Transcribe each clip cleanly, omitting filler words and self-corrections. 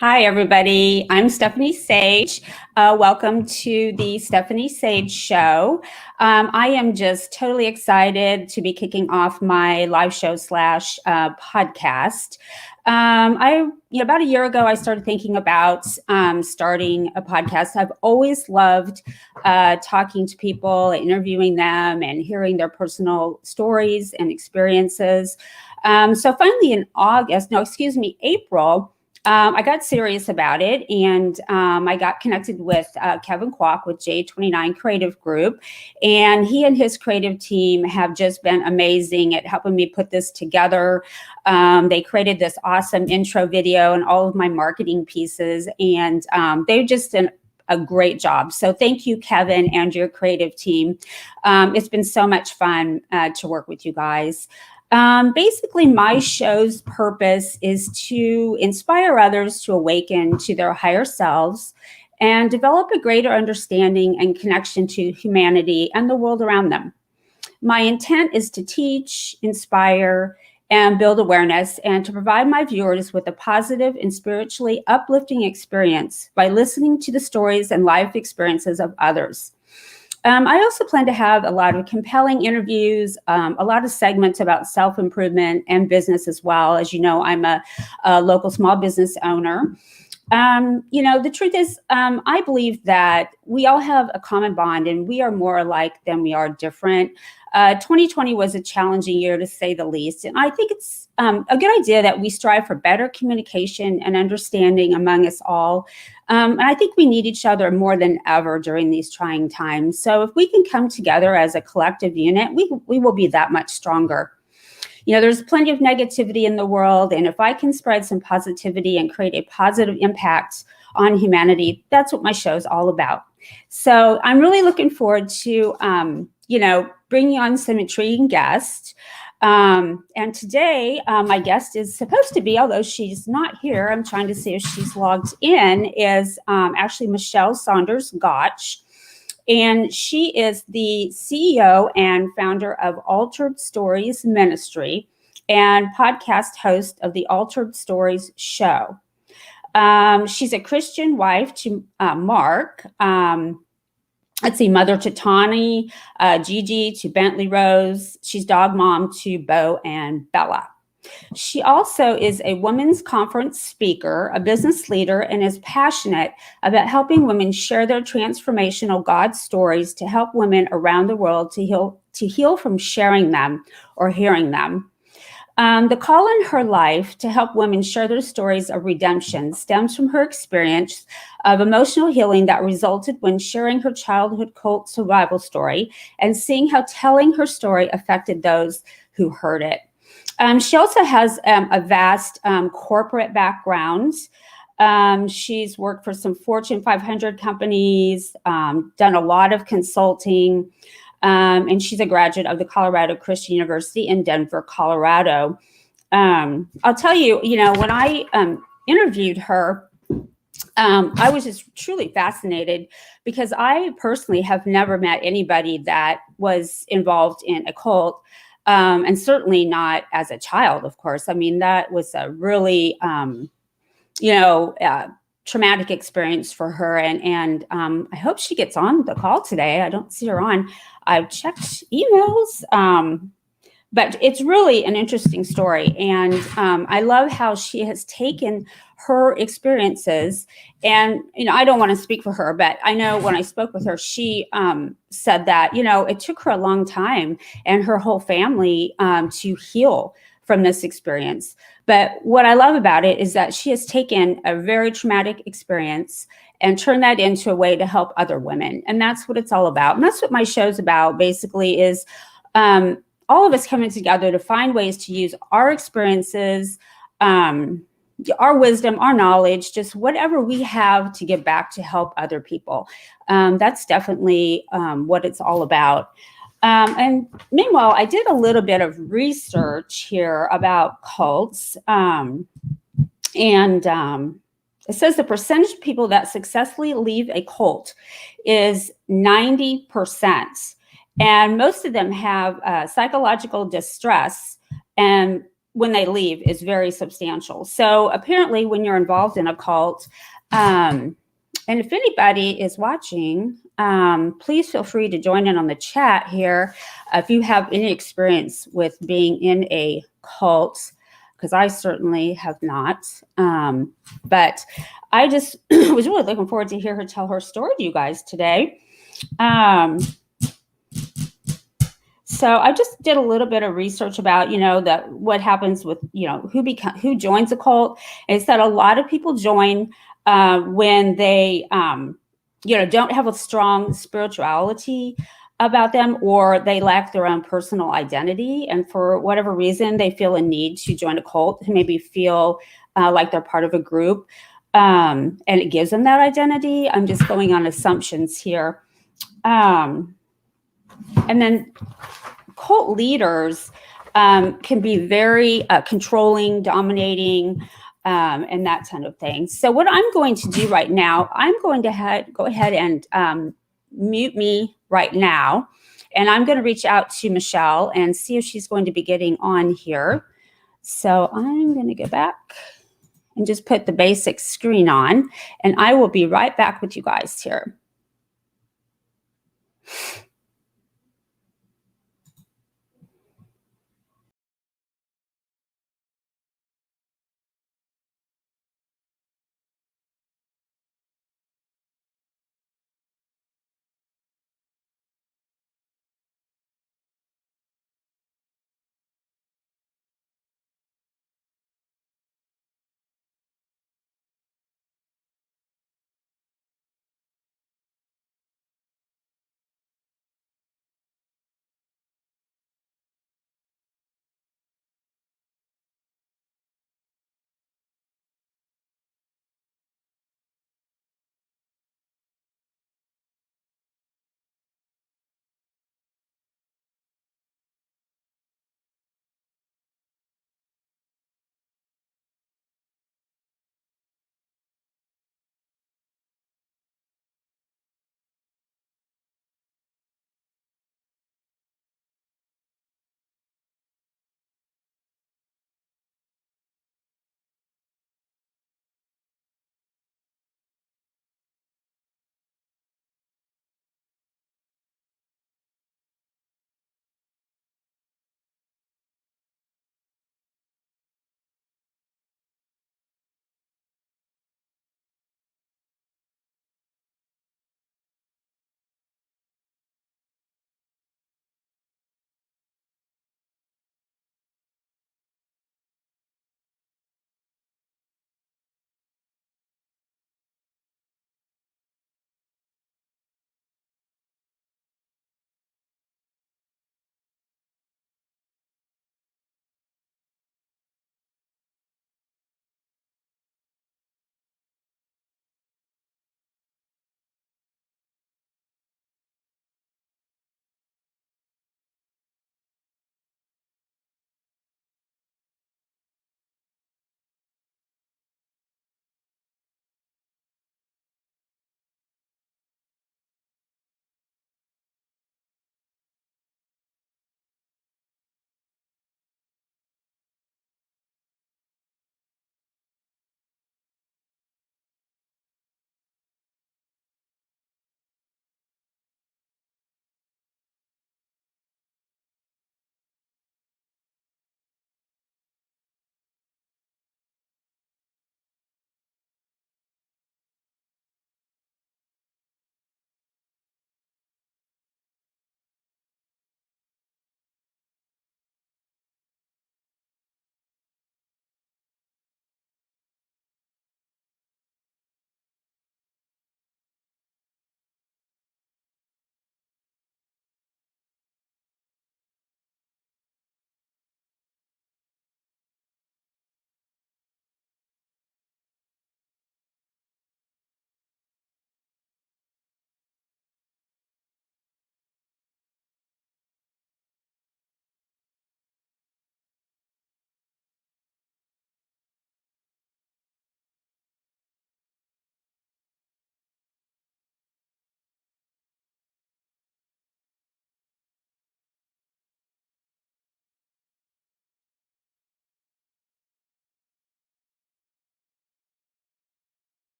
Hi, everybody. I'm Stephanie Sage. Welcome to the Stephanie Sage Show. I am just totally excited to be kicking off my live show slash podcast. About a year ago, I started thinking about starting a podcast. I've always loved talking to people, interviewing them, and hearing their personal stories and experiences. So finally in April, I got serious about it, and I got connected with Kevin Kwok with J29 Creative Group, and he and his creative team have just been amazing at helping me put this together. They created this awesome intro video and all of my marketing pieces, and they've just done a great job. So thank you, Kevin, and your creative team. It's been so much fun to work with you guys. Basically, my show's purpose is to inspire others to awaken to their higher selves and develop a greater understanding and connection to humanity and the world around them. My intent is to teach, inspire, and build awareness, and to provide my viewers with a positive and spiritually uplifting experience by listening to the stories and life experiences of others. I also plan to have a lot of compelling interviews, a lot of segments about self-improvement and business as well. As you know, I'm a local small business owner. The truth is, I believe that we all have a common bond and we are more alike than we are different. 2020 was a challenging year, to say the least. And I think it's a good idea that we strive for better communication and understanding among us all. And I think we need each other more than ever during these trying times. So if we can come together as a collective unit, we will be that much stronger. There's plenty of negativity in the world, and if I can spread some positivity and create a positive impact on humanity, that's what my show is all about. So I'm really looking forward to, bringing on some intriguing guests. And today, my guest is supposed to be, although she's not here, I'm trying to see if she's logged in, is actually Mischelle Saunders-Gotch. And she is the CEO and founder of Altered Stories Ministry and podcast host of the Altered Stories Show. She's a Christian wife to Mark. Mother to Tawny, Gigi to Bentley Rose. She's dog mom to Bo and Bella. She also is a women's conference speaker, a business leader, and is passionate about helping women share their transformational God stories to help women around the world to heal from sharing them or hearing them. The call in her life to help women share their stories of redemption stems from her experience of emotional healing that resulted when sharing her childhood cult survival story and seeing how telling her story affected those who heard it. She also has a vast corporate background. She's worked for some Fortune 500 companies, done a lot of consulting, and she's a graduate of the Colorado Christian University in Denver, Colorado. I'll tell you, when I interviewed her, I was just truly fascinated because I personally have never met anybody that was involved in a cult. And certainly not as a child, of course. I mean, that was a really, traumatic experience for her. And I hope she gets on the call today. I don't see her on. I've checked emails, but it's really an interesting story. And I love how she has taken her experiences. And, I don't want to speak for her, but I know when I spoke with her, she said that, it took her a long time and her whole family to heal from this experience. But what I love about it is that she has taken a very traumatic experience and turned that into a way to help other women. And that's what it's all about. And that's what my show's about, basically, is all of us coming together to find ways to use our experiences, our wisdom, our knowledge, just whatever we have to give back to help other people. That's definitely what it's all about. And meanwhile, I did a little bit of research here about cults. It says the percentage of people that successfully leave a cult is 90%. And most of them have psychological distress and when they leave is very substantial. So apparently, when you're involved in a cult, and if anybody is watching, please feel free to join in on the chat here if you have any experience with being in a cult, because I certainly have not. But I just was really looking forward to hear her tell her story to you guys today. So I just did a little bit of research about, that what happens with, who joins a cult. Is that a lot of people join when they, don't have a strong spirituality about them, or they lack their own personal identity, and for whatever reason they feel a need to join a cult, to maybe feel like they're part of a group, and it gives them that identity. I'm just going on assumptions here. And then cult leaders can be very controlling, dominating, and that kind of thing. So what I'm going to do right now, I'm going to go ahead and mute me right now. And I'm going to reach out to Mischelle and see if she's going to be getting on here. So I'm going to go back and just put the basic screen on. And I will be right back with you guys here.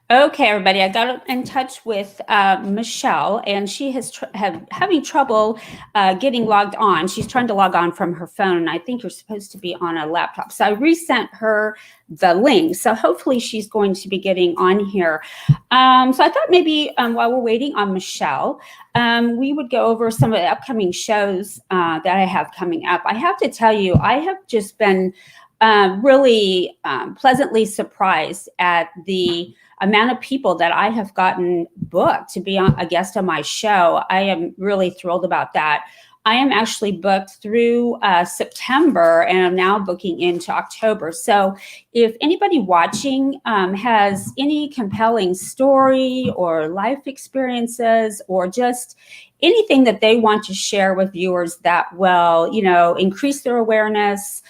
Okay, everybody, I got in touch with Mischelle, and she has having trouble getting logged on. She's trying to log on from her phone, and I think you're supposed to be on a laptop. So I resent her the link. So hopefully she's going to be getting on here. So I thought maybe while we're waiting on Mischelle, we would go over some of the upcoming shows that I have coming up. I have to tell you, I have just been really pleasantly surprised at the amount of people that I have gotten booked to be a guest on my show. I am really thrilled about that. I am actually booked through September, and I'm now booking into October. So if anybody watching has any compelling story or life experiences or just anything that they want to share with viewers that will, increase their awareness,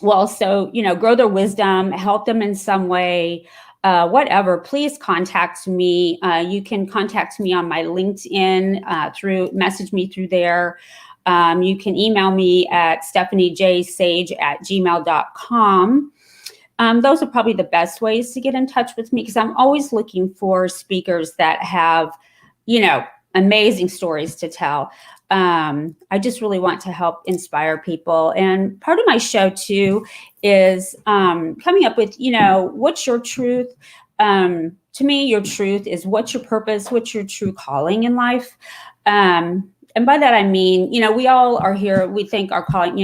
will also, grow their wisdom, help them in some way, whatever, please contact me. You can contact me on my LinkedIn message me through there. You can email me at stephaniejsage@gmail.com. Those are probably the best ways to get in touch with me because I'm always looking for speakers that have, amazing stories to tell. I just really want to help inspire people. And part of my show too is coming up with, what's your truth? To me, your truth is what's your purpose? What's your true calling in life? And by that, I mean, we all are here. We think our calling,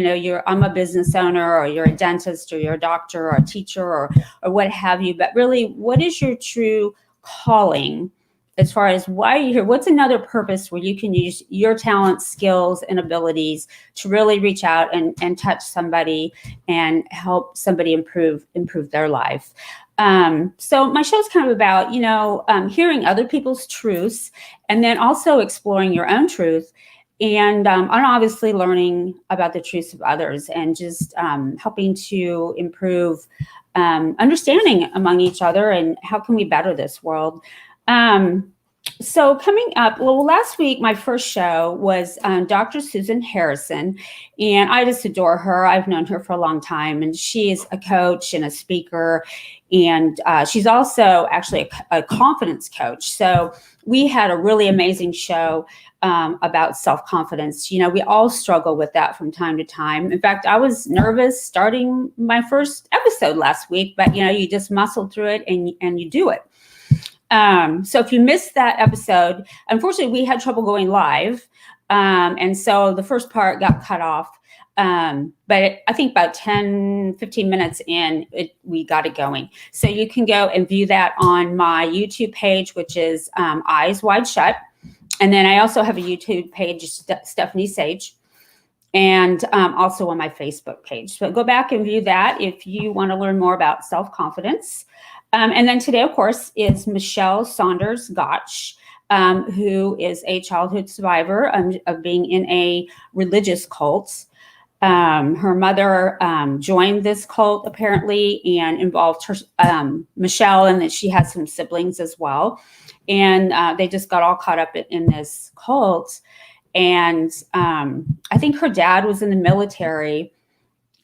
I'm a business owner, or you're a dentist, or you're a doctor, or a teacher, or what have you. But really, what is your true calling? As far as why you're here, what's another purpose where you can use your talents, skills, and abilities to really reach out and touch somebody and help somebody improve their life. So my show's kind of about, hearing other people's truths and then also exploring your own truth and obviously learning about the truths of others and just helping to improve understanding among each other and how can we better this world. So coming up, last week, my first show was Dr. Susan Harrison, and I just adore her. I've known her for a long time, and she is a coach and a speaker, and she's also actually a confidence coach. So we had a really amazing show about self-confidence. We all struggle with that from time to time. In fact, I was nervous starting my first episode last week, but, you just muscle through it and you do it. So if you missed that episode, unfortunately, we had trouble going live. And so the first part got cut off. But I think about 10, 15 minutes in, we got it going. So you can go and view that on my YouTube page, which is Eyes Wide Shut. And then I also have a YouTube page, Stephanie Sage, and also on my Facebook page. So go back and view that if you want to learn more about self-confidence. And then today, of course, is Mischelle Saunders Gotch, who is a childhood survivor of being in a religious cult. Her mother joined this cult apparently and involved her, Mischelle, and that she has some siblings as well. And they just got all caught up in this cult. And I think her dad was in the military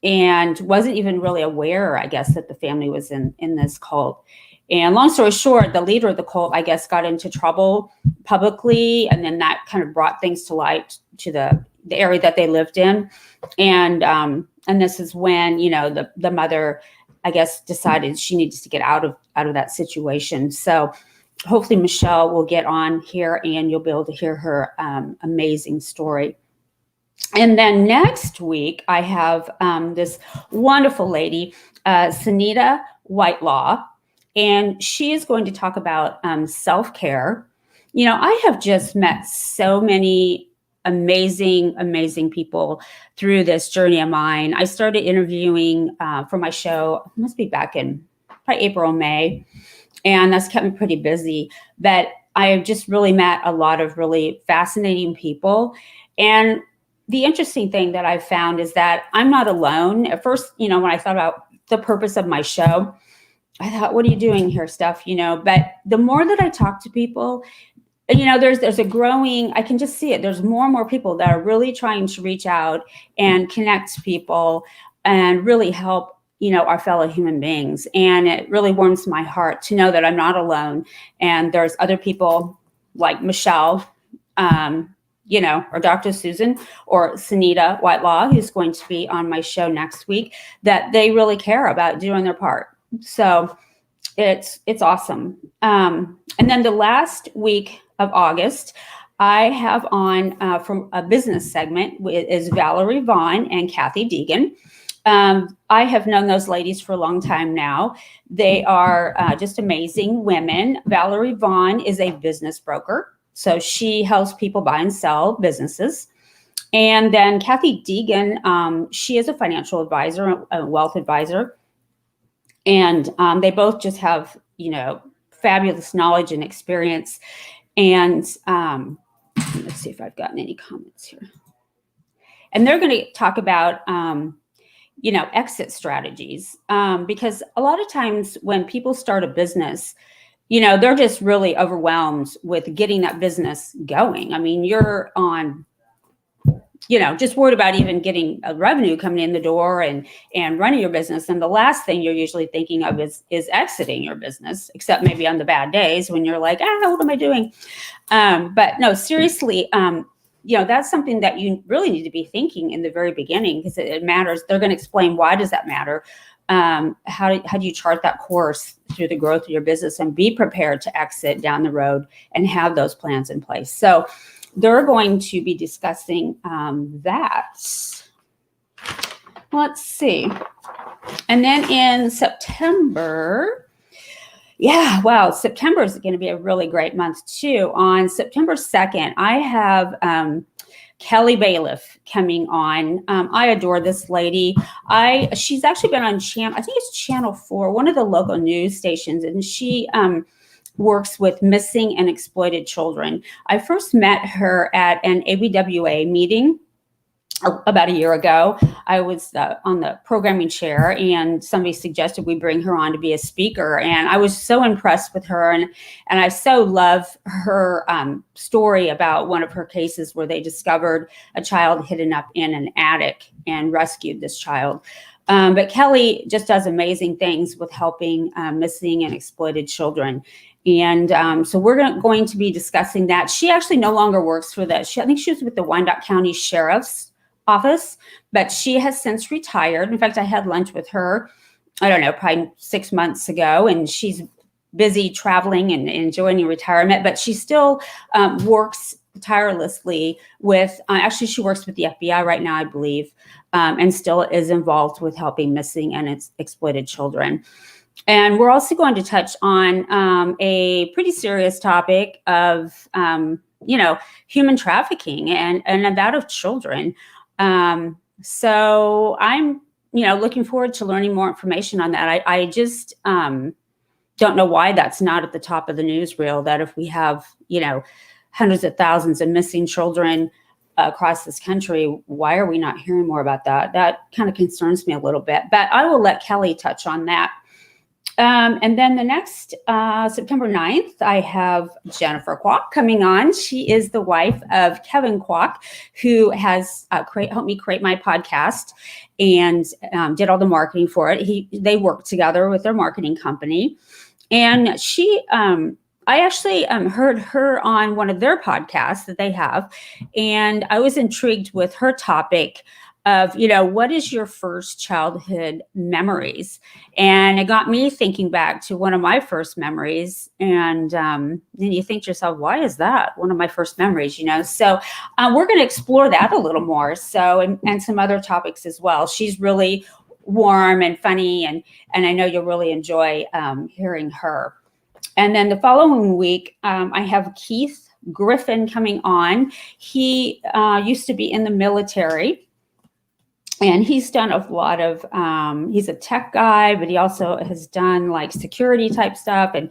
and wasn't even really aware, I guess, that the family was in this cult. And long story short, the leader of the cult, I guess, got into trouble publicly, and then that kind of brought things to light to the area that they lived in. And this is when, the mother, I guess, decided she needs to get out of that situation. So hopefully Mischelle will get on here and you'll be able to hear her amazing story. And then next week, I have this wonderful lady, Sunita Whitelaw, and she is going to talk about self-care. I have just met so many amazing people through this journey of mine. I started interviewing for my show, it must be back in probably April, May, and that's kept me pretty busy. But I have just really met a lot of really fascinating people. And the interesting thing that I found is that I'm not alone. At first, when I thought about the purpose of my show, I thought, what are you doing here, Steph? But the more that I talk to people, there's a growing, I can just see it. There's more and more people that are really trying to reach out and connect people and really help, our fellow human beings. And it really warms my heart to know that I'm not alone. And there's other people like Mischelle, or Dr. Susan or Sunita Whitelaw, who's going to be on my show next week, that they really care about doing their part. So it's awesome. And then the last week of August, I have on from a business segment is Valerie Vaughn and Kathy Deegan. I have known those ladies for a long time now. They are just amazing women. Valerie Vaughn is a business broker, so she helps people buy and sell businesses. And then Kathy Deegan, she is a financial advisor, a wealth advisor. And they both just have, fabulous knowledge and experience. And let's see if I've gotten any comments here. And they're going to talk about, exit strategies, because a lot of times when people start a business, they're just really overwhelmed with getting that business going. I mean, you're on, just worried about even getting a revenue coming in the door and running your business. And the last thing you're usually thinking of is exiting your business, except maybe on the bad days when you're like, what am I doing? But no, seriously, that's something that you really need to be thinking in the very beginning, because it matters. They're going to explain why does that matter. How do you chart that course through the growth of your business and be prepared to exit down the road and have those plans in place. So they're going to be discussing that. Let's see. And then in September, September is going to be a really great month too. On September 2nd, I have Kelly Bailiff coming on. I adore this lady. She's actually been on I think it's Channel 4, one of the local news stations, and she works with missing and exploited children. I first met her at an ABWA meeting about a year ago. I was on the programming chair, and somebody suggested we bring her on to be a speaker. And I was so impressed with her. And I so love her story about one of her cases where they discovered a child hidden up in an attic and rescued this child. But Kelly just does amazing things with helping missing and exploited children. And so we're going to be discussing that. She actually no longer works for I think she was with the Wyandotte County Sheriff's Office, but she has since retired. In fact, I had lunch with her, I don't know, probably 6 months ago, and she's busy traveling and enjoying retirement, but she still works tirelessly with, actually she works with the FBI right now, I believe, and still is involved with helping missing and exploited children. And we're also going to touch on a pretty serious topic of, human trafficking and that of children. So I'm, looking forward to learning more information on that. I just don't know why that's not at the top of the newsreel, that if we have, hundreds of thousands of missing children across this country, why are we not hearing more about that? That kind of concerns me a little bit, but I will let Kelly touch on that. And then the next September 9th, I have Jennifer Kwok coming on. She is the wife of Kevin Kwok, who has helped me create my podcast and did all the marketing for it. They work together with their marketing company. And I actually heard her on one of their podcasts that they have. And I was intrigued with her topic of, what is your first childhood memories? And it got me thinking back to one of my first memories. And then you think to yourself, why is that one of my first memories? So we're going to explore that a little more. So, and some other topics as well. She's really warm and funny. And I know you'll really enjoy hearing her. And then the following week, I have Keith Griffin coming on. He used to be in the military. And he's done a lot of, he's a tech guy, but he also has done like security type stuff. And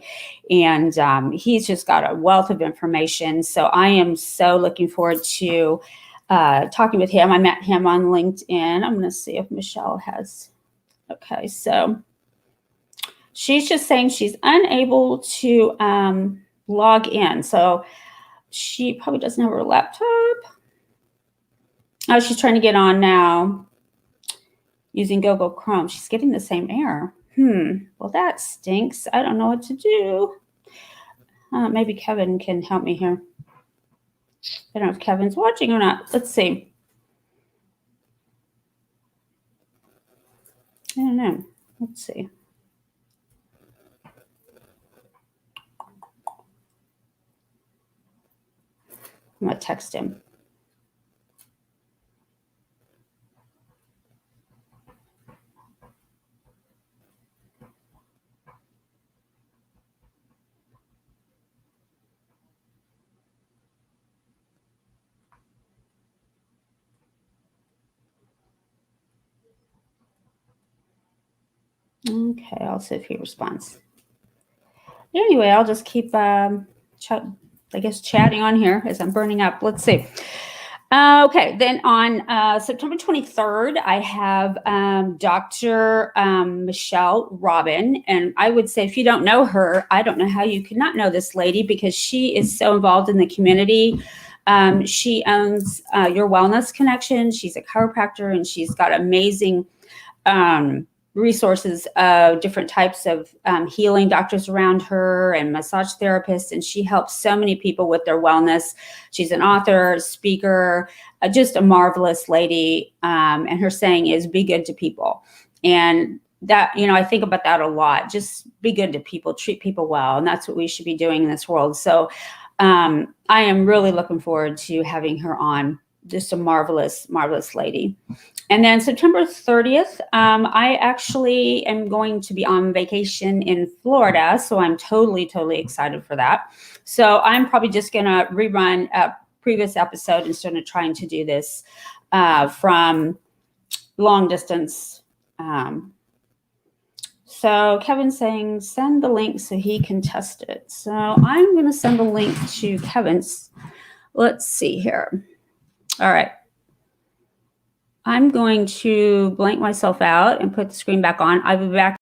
he's just got a wealth of information. So I am so looking forward to talking with him. I met him on LinkedIn. I'm going to see if Mischelle has. Okay, so she's just saying she's unable to log in. So she probably doesn't have her laptop. Oh, she's trying to get on now. using Google Chrome. She's getting the same error. Well, that stinks. I don't know what to do. Maybe Kevin can help me here. I don't know if Kevin's watching or not. Let's see. I don't know. Let's see. I'm going to text him. Okay, I'll see if he responds. Anyway, I'll just keep, chatting on here as I'm burning up. Let's see. Okay, then on September 23rd, I have Dr. Mischelle Robin. And I would say if you don't know her, I don't know how you could not know this lady because she is so involved in the community. She owns Your Wellness Connection. She's a chiropractor and she's got amazing resources of different types of healing doctors around her and massage therapists. And she helps so many people with their wellness. She's an author, speaker, just a marvelous lady. And her saying is be good to people. And that, I think about that a lot. Just be good to people, treat people well. And that's what we should be doing in this world. So I am really looking forward to having her on. Just a marvelous, marvelous lady. And then September 30th, I actually am going to be on vacation in Florida. So I'm totally, totally excited for that. So I'm probably just going to rerun a previous episode instead of trying to do this from long distance. So Kevin's saying, send the link so he can test it. So I'm going to send the link to Kevin's. Let's see here. All right. I'm going to blank myself out and put the screen back on. I'll be back.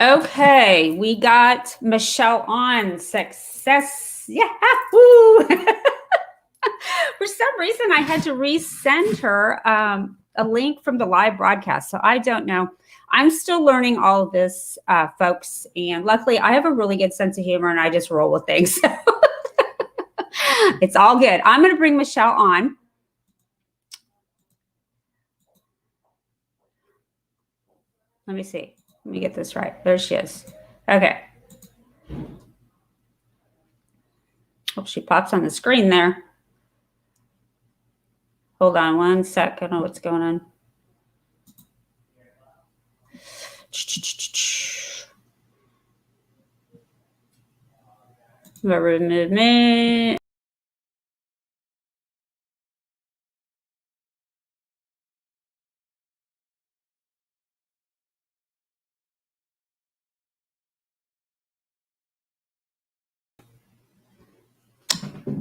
Okay, we got Mischelle on. Success. Yahoo! For some reason, I had to resend her a link from the live broadcast. So I don't know. I'm still learning all of this, folks. And luckily, I have a really good sense of humor and I just roll with things. So it's all good. I'm going to bring Mischelle on. Let me see. Let me get this right. There she is. Okay. Hope she pops on the screen there. Hold on one sec. I don't know what's going on. Remove me.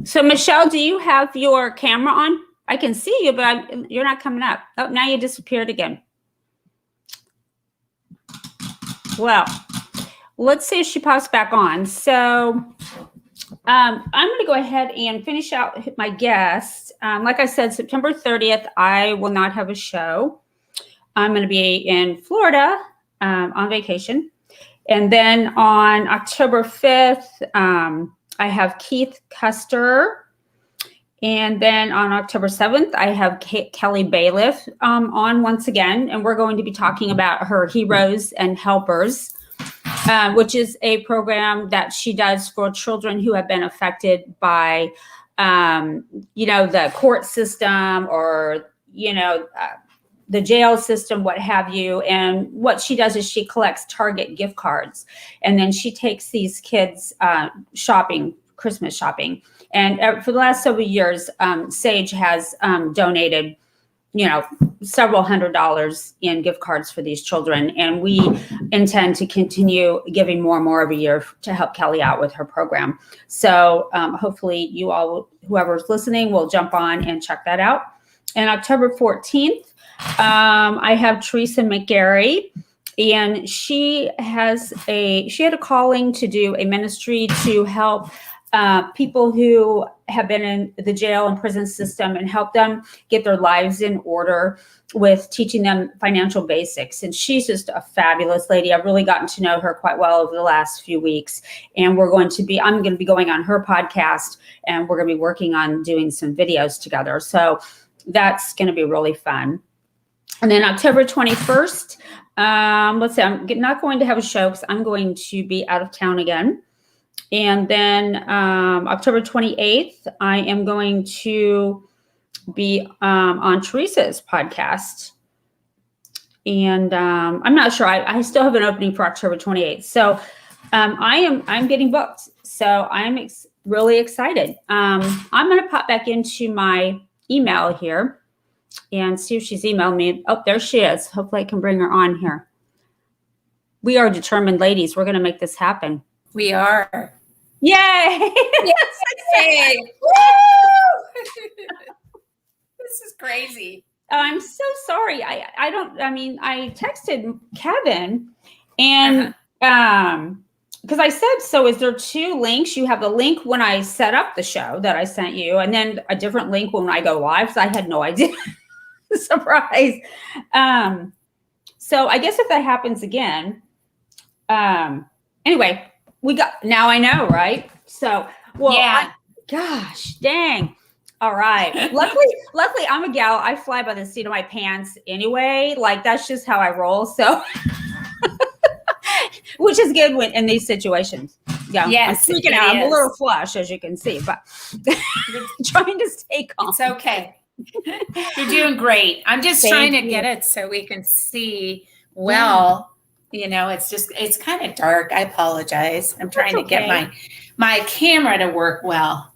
So Mischelle, do you have your camera on? I can see you, but you're not coming up. Oh, now you disappeared again. Well, let's see if she pops back on. So I'm going to go ahead and finish out my guest. Like I said, September 30th, I will not have a show. I'm going to be in Florida on vacation. And then on October 5th, I have Keith Custer. And then on October 7th, I have Kelly Bailiff on once again. And we're going to be talking about her Heroes and Helpers, which is a program that she does for children who have been affected by, the court system or, the jail system, what have you. And what she does is she collects Target gift cards. And then she takes these kids shopping, Christmas shopping. And for the last several years, Sage has donated, several $100s in gift cards for these children. And we intend to continue giving more and more every year to help Kelly out with her program. So hopefully you all, whoever's listening, will jump on and check that out. And October 14th, I have Teresa McGarry. And she had a calling to do a ministry to help people who have been in the jail and prison system and help them get their lives in order with teaching them financial basics. And she's just a fabulous lady. I've really gotten to know her quite well over the last few weeks. And I'm going to be going on her podcast, and we're going to be working on doing some videos together. So that's going to be really fun. And then October 21st, let's see, I'm not going to have a show because I'm going to be out of town again. And then October 28th, I am going to be on Teresa's podcast. And I'm not sure. I still have an opening for October 28th. So I'm getting booked. So I'm really excited. I'm going to pop back into my email here and see if she's emailed me. Oh, there she is. Hopefully I can bring her on here. We are determined ladies. We're going to make this happen. We are. Yay! Yay! Woo! This is crazy. I'm so sorry. I texted Kevin and because I said, so is there two links? You have the link when I set up the show that I sent you, and then a different link when I go live. So I had no idea. Surprise. So I guess if that happens again, anyway, now I know, right? So, well, yeah. Gosh, dang. All right. Luckily, I'm a gal. I fly by the seat of my pants anyway. Like, that's just how I roll. So, which is good in these situations. Yeah. Yes, I'm freaking out. I'm a little flush, as you can see, but trying to stay calm. It's okay. You're doing great. I'm just trying to get it so we can see well. Yeah. It's kind of dark. I apologize. I'm trying to get my camera to work well.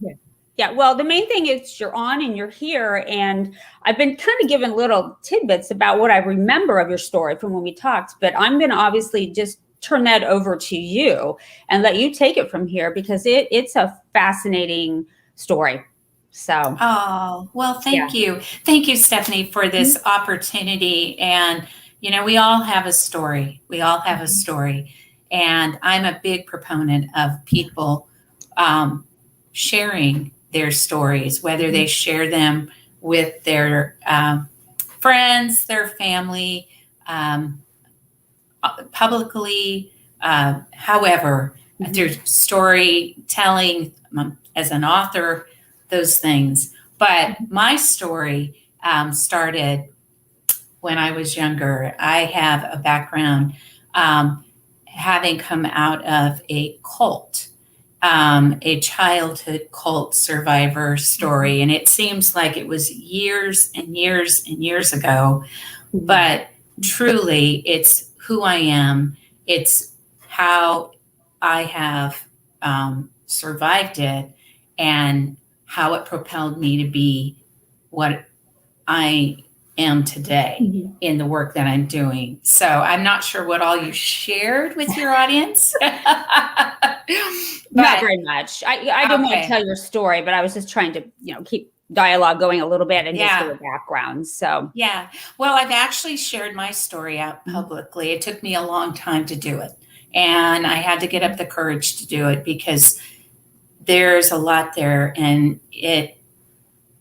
Yeah. Well, the main thing is you're on and you're here. And I've been kind of given little tidbits about what I remember of your story from when we talked, but I'm going to obviously just turn that over to you and let you take it from here because it's a fascinating story. So. Oh, well, thank you. Thank you, Stephanie, for this opportunity. And, we all have a story. And I'm a big proponent of people sharing their stories, whether they share them with their friends, their family, publicly, however, through storytelling, as an author, those things. But my story started when I was younger. I have a background having come out of a cult, a childhood cult survivor story. And it seems like it was years and years and years ago, but truly it's who I am. It's how I have survived it and how it propelled me to be what I am today in the work that I'm doing. So I'm not sure what all you shared with your audience. Not very much. I didn't want to tell your story, but I was just trying to, keep dialogue going a little bit and just get a background. So yeah. Well, I've actually shared my story out publicly. It took me a long time to do it. And I had to get up the courage to do it because there's a lot there and it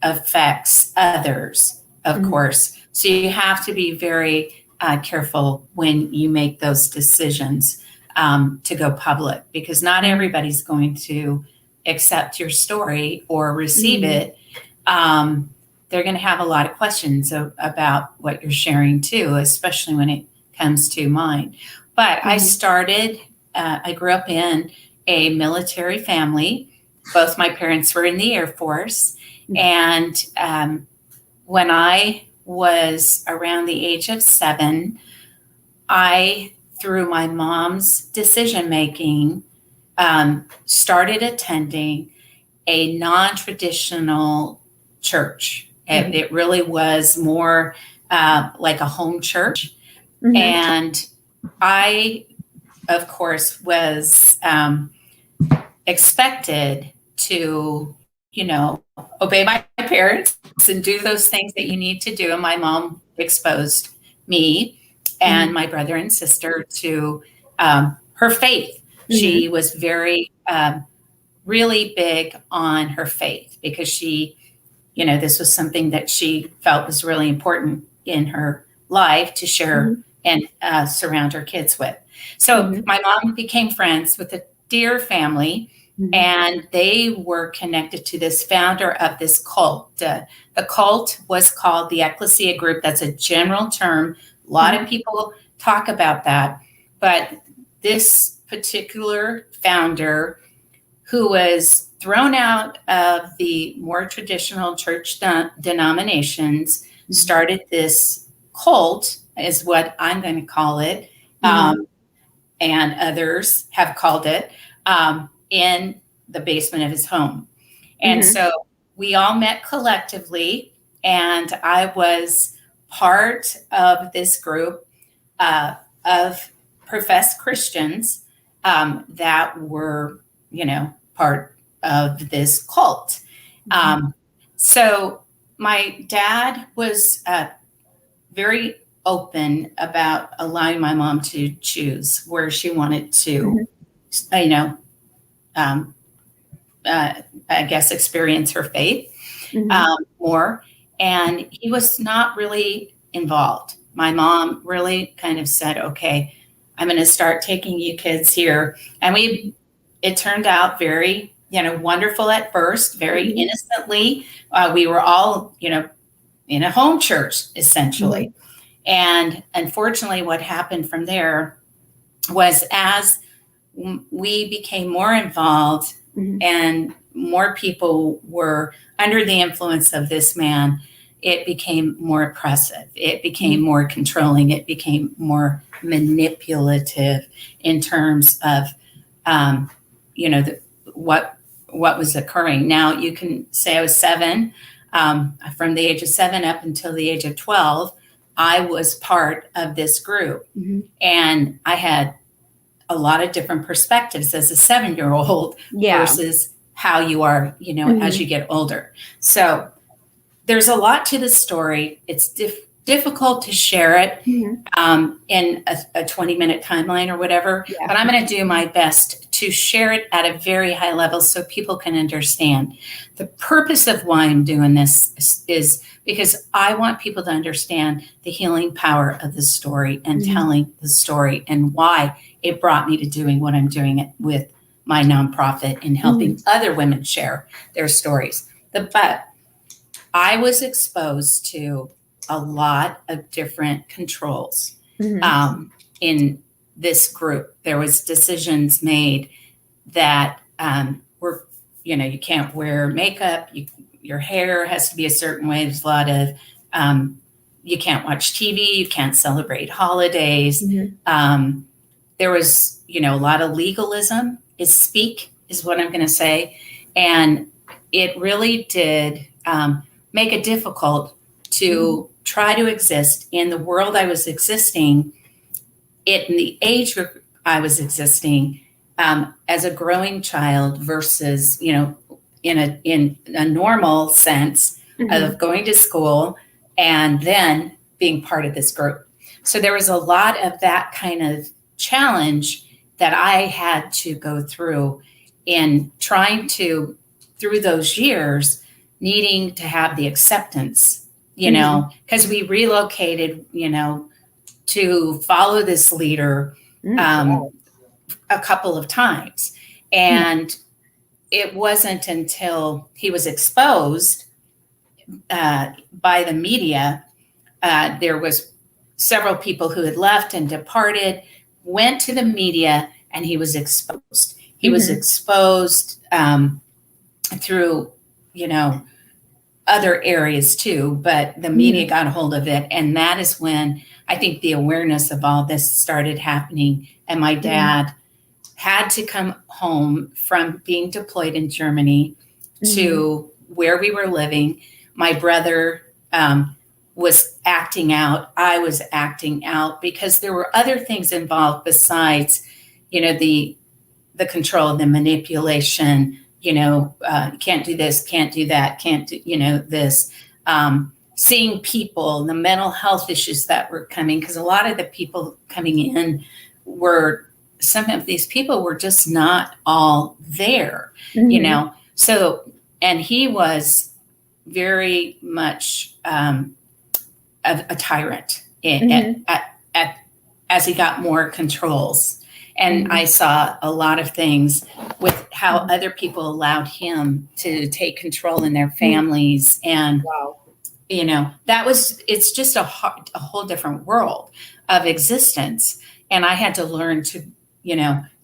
affects others, of course. So you have to be very careful when you make those decisions to go public, because not everybody's going to accept your story or receive it. They're going to have a lot of questions about what you're sharing too, especially when it comes to mine. But I grew up in a military family. Both my parents were in the Air Force. And when I was around the age of 7, I, through my mom's decision-making, started attending a non-traditional church. It really was more like a home church. And I, of course, was expected to, obey my parents and do those things that you need to do. And my mom exposed me and my brother and sister to her faith. She was very, really big on her faith because she, this was something that she felt was really important in her life to share and surround her kids with. So my mom became friends with a dear family, and they were connected to this founder of this cult. The cult was called the Ecclesia Group. That's a general term. A lot of people talk about that. But this particular founder, who was thrown out of the more traditional church denominations, started this cult, is what I'm going to call it, and others have called it, in the basement of his home. And so we all met collectively, and I was part of this group of professed Christians that were, part of this cult. So my dad was very open about allowing my mom to choose where she wanted to, I guess, experience her faith more. And he was not really involved. My mom really kind of said, okay, I'm going to start taking you kids here. And it turned out very, wonderful at first, very innocently. We were all, in a home church, essentially. And unfortunately, what happened from there was as we became more involved and more people were under the influence of this man, it became more oppressive. It became more controlling. It became more manipulative in terms of, what was occurring. Now, you can say I was 7. From the age of 7 up until the age of 12, I was part of this group. And I had a lot of different perspectives as a 7-year-old versus how you are, as you get older. So there's a lot to the story. It's difficult to share it in a 20-minute timeline or whatever, but I'm going to do my best to share it at a very high level so people can understand. The purpose of why I'm doing this is because I want people to understand the healing power of the story and telling the story and why it brought me to doing what I'm doing it with my nonprofit and helping other women share their stories. But I was exposed to a lot of different controls in this group. There was decisions made that were, you can't wear makeup, your hair has to be a certain way. There's a lot of, you can't watch TV, you can't celebrate holidays. There was, a lot of legalism is what I'm going to say. And it really did make it difficult to try to exist in the world I was existing, in the age group I was existing, as a growing child versus, in a normal sense of going to school and then being part of this group. So there was a lot of that kind of challenge that I had to go through in trying to, through those years, needing to have the acceptance, because we relocated, to follow this leader a couple of times. And it wasn't until he was exposed by the media, there was several people who had left and departed, went to the media, and he was exposed. He was exposed through, other areas too, but the media got a hold of it. And that is when I think the awareness of all this started happening. And my dad had to come home from being deployed in Germany to where we were living. My brother was acting out. I was acting out because there were other things involved besides, the control, the manipulation, can't do this, can't do that, can't do, this. Seeing people, the mental health issues that were coming, because a lot of the people coming in some of these people were just not all there, So, and he was very much a tyrant as he got more controls. And I saw a lot of things with how other people allowed him to take control in their families. And, it's just a whole different world of existence. And I had to learn to,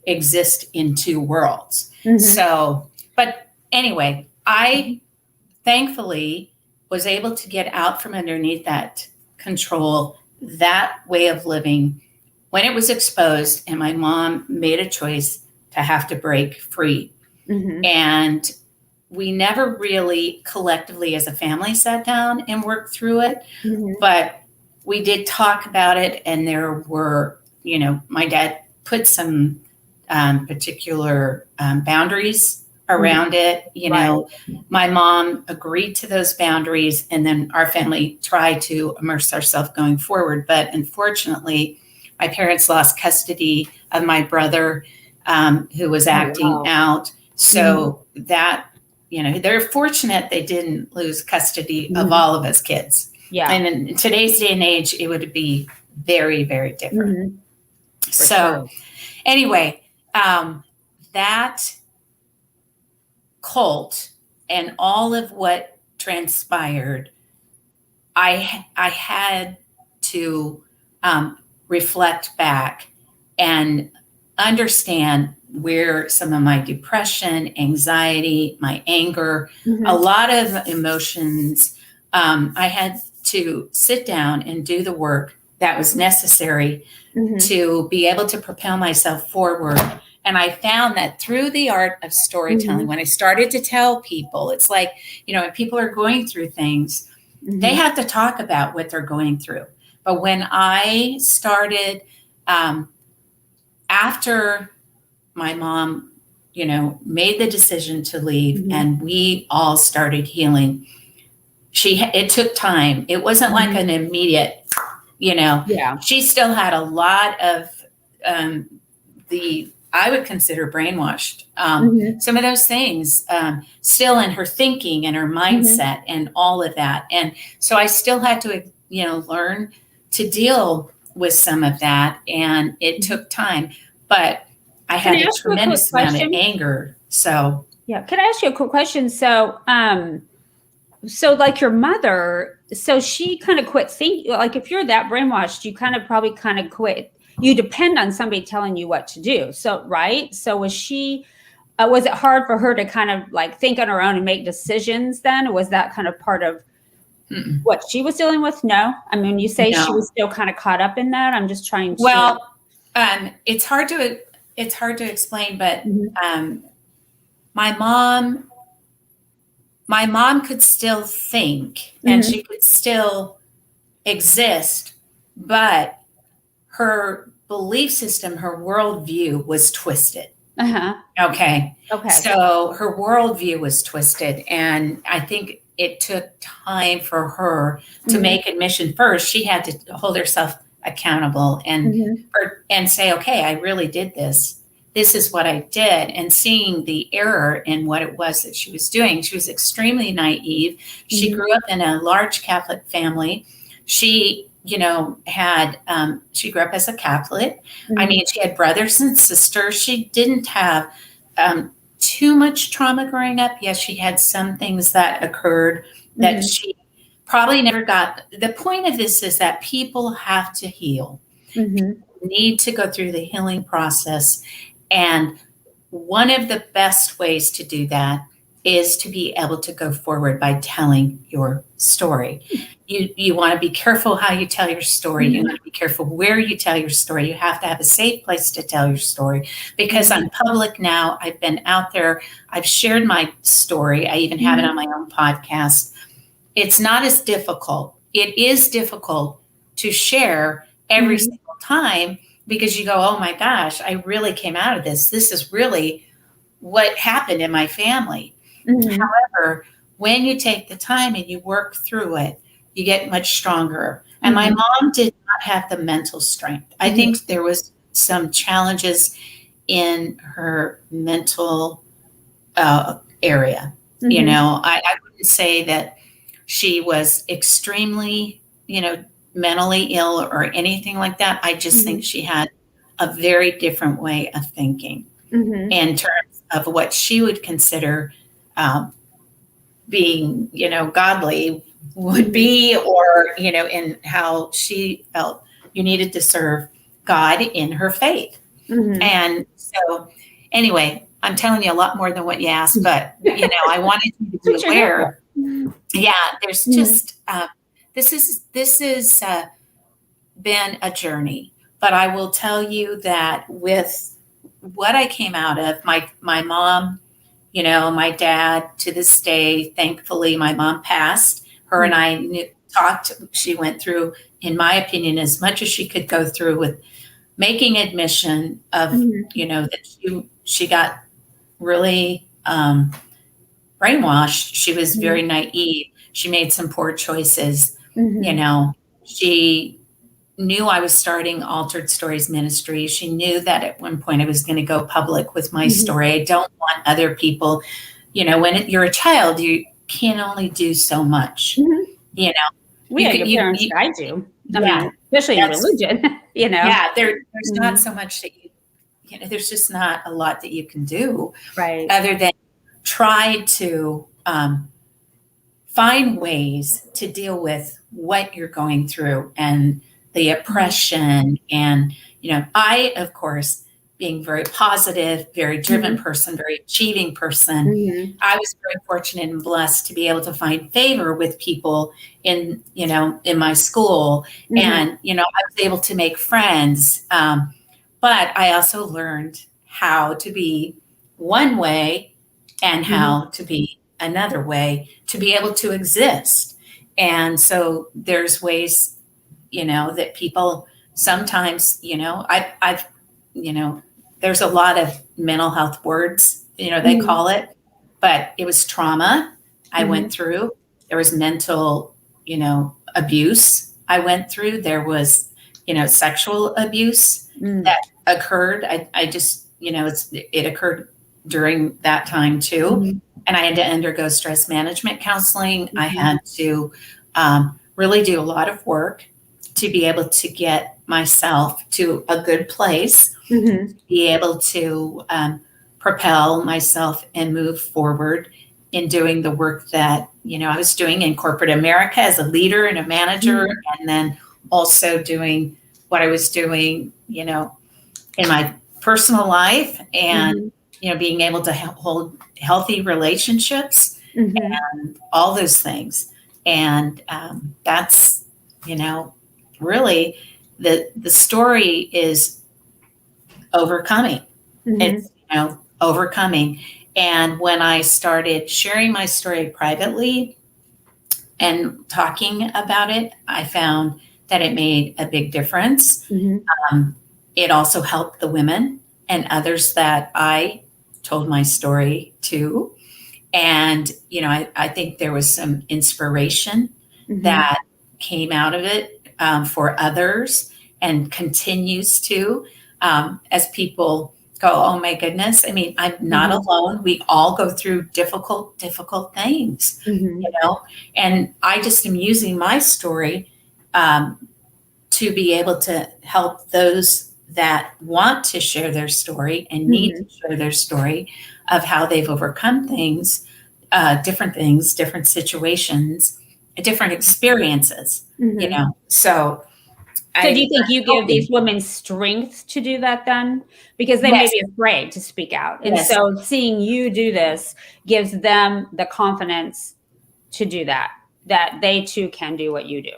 exist in two worlds. So, but anyway, I thankfully was able to get out from underneath that control, that way of living, when it was exposed, and my mom made a choice to have to break free. And we never really collectively as a family sat down and worked through it, but we did talk about it. And there were, my dad put some particular boundaries around it. My mom agreed to those boundaries, and then our family tried to immerse ourselves going forward. But unfortunately, my parents lost custody of my brother, who was acting out. So that, they're fortunate they didn't lose custody of all of us kids. And in today's day and age, it would be very, very different. So anyway, that cult and all of what transpired, I had to reflect back and understand where some of my depression, anxiety, my anger, a lot of emotions, I had to sit down and do the work that was necessary to be able to propel myself forward. And I found that through the art of storytelling, when I started to tell people, it's like, when people are going through things, they have to talk about what they're going through. But when I started, after my mom, made the decision to leave and we all started healing, it took time. It wasn't like an immediate, Yeah. She still had a lot of I would consider brainwashed. Some of those things still in her thinking and her mindset and all of that. And so I still had to, learn to deal with some of that. And it took time, but I had a tremendous amount of anger. So yeah. Can I ask you a quick question? So, so like your mother, so she kind of quit thinking, like if you're that brainwashed, you probably quit. You depend on somebody telling you what to do. So, right. So was it hard for her to kind of like think on her own and make decisions then? Or was that kind of part of what she was dealing with? No. I mean, you say she was still kind of caught up in that. I'm just trying to. Well, it's hard to explain, but my mom could still think and she could still exist, but her belief system, her worldview was twisted. Okay. So her worldview was twisted. And I think it took time for her to make admission. First, she had to hold herself accountable and say, okay, I really did this. This is what I did. And seeing the error in what it was that she was doing. She was extremely naive. She grew up in a large Catholic family. She she grew up as a Catholic. I mean, she had brothers and sisters. She didn't have too much trauma growing up. Yes, she had some things that occurred that she probably never got. The point of this is that people have to heal, need to go through the healing process. And one of the best ways to do that is to be able to go forward by telling your story. You want to be careful how you tell your story. You want to be careful where you tell your story. You have to have a safe place to tell your story, because I'm public now. I've been out there. I've shared my story. I even have it on my own podcast. It's not as difficult. It is difficult to share every single time, because you go, oh my gosh, I really came out of this. This is really what happened in my family. However, when you take the time and you work through it, you get much stronger. And my mom did not have the mental strength. I think there was some challenges in her mental area. I wouldn't say that she was extremely, mentally ill or anything like that. I just think she had a very different way of thinking in terms of what she would consider being, godly would be, or, in how she felt you needed to serve God in her faith. And so anyway, I'm telling you a lot more than what you asked, but, I wanted you to be aware. Yeah, there's just, this is been a journey, but I will tell you that with what I came out of, my mom, my dad, to this day, thankfully, my mom passed. Her and I talked. She went through, in my opinion, as much as she could go through with making admission of, that she got really brainwashed. She was very naive. She made some poor choices. She knew I was starting Altered Stories Ministry. She knew that at one point I was going to go public with my story. I don't want other people, when you're a child, you can only do so much, your parents guide you. I mean, especially in religion, Yeah, there's not so much that there's just not a lot that you can do, right? Other than try to find ways to deal with what you're going through and the oppression. And, I, of course, being very positive, very driven person, very achieving person, I was very fortunate and blessed to be able to find favor with people in my school. And, I was able to make friends. But I also learned how to be one way and how to be another way to be able to exist. And so there's ways, that people sometimes, I've there's a lot of mental health words, they call it, but it was trauma I went through. there was mental, abuse I went through. There was, sexual abuse that occurred. I just, it occurred during that time too. And I had to undergo stress management counseling. I had to really do a lot of work to be able to get myself to a good place, be able to propel myself and move forward in doing the work that, I was doing in corporate America as a leader and a manager, and then also doing what I was doing, in my personal life, and, being able to hold healthy relationships and all those things. And that's, really the story is overcoming. It's, overcoming. And when I started sharing my story privately and talking about it, I found that it made a big difference. It also helped the women and others that I told my story to. And, I think there was some inspiration that came out of it for others, and continues to, as people go, oh my goodness. I mean, I'm not alone. We all go through difficult things, and I just am using my story to be able to help those that want to share their story and need to share their story of how they've overcome things, different situations, different experiences, So do you think you give these women strength to do that then? Because they may be afraid to speak out. And so seeing you do this gives them the confidence to do that they too can do what you do.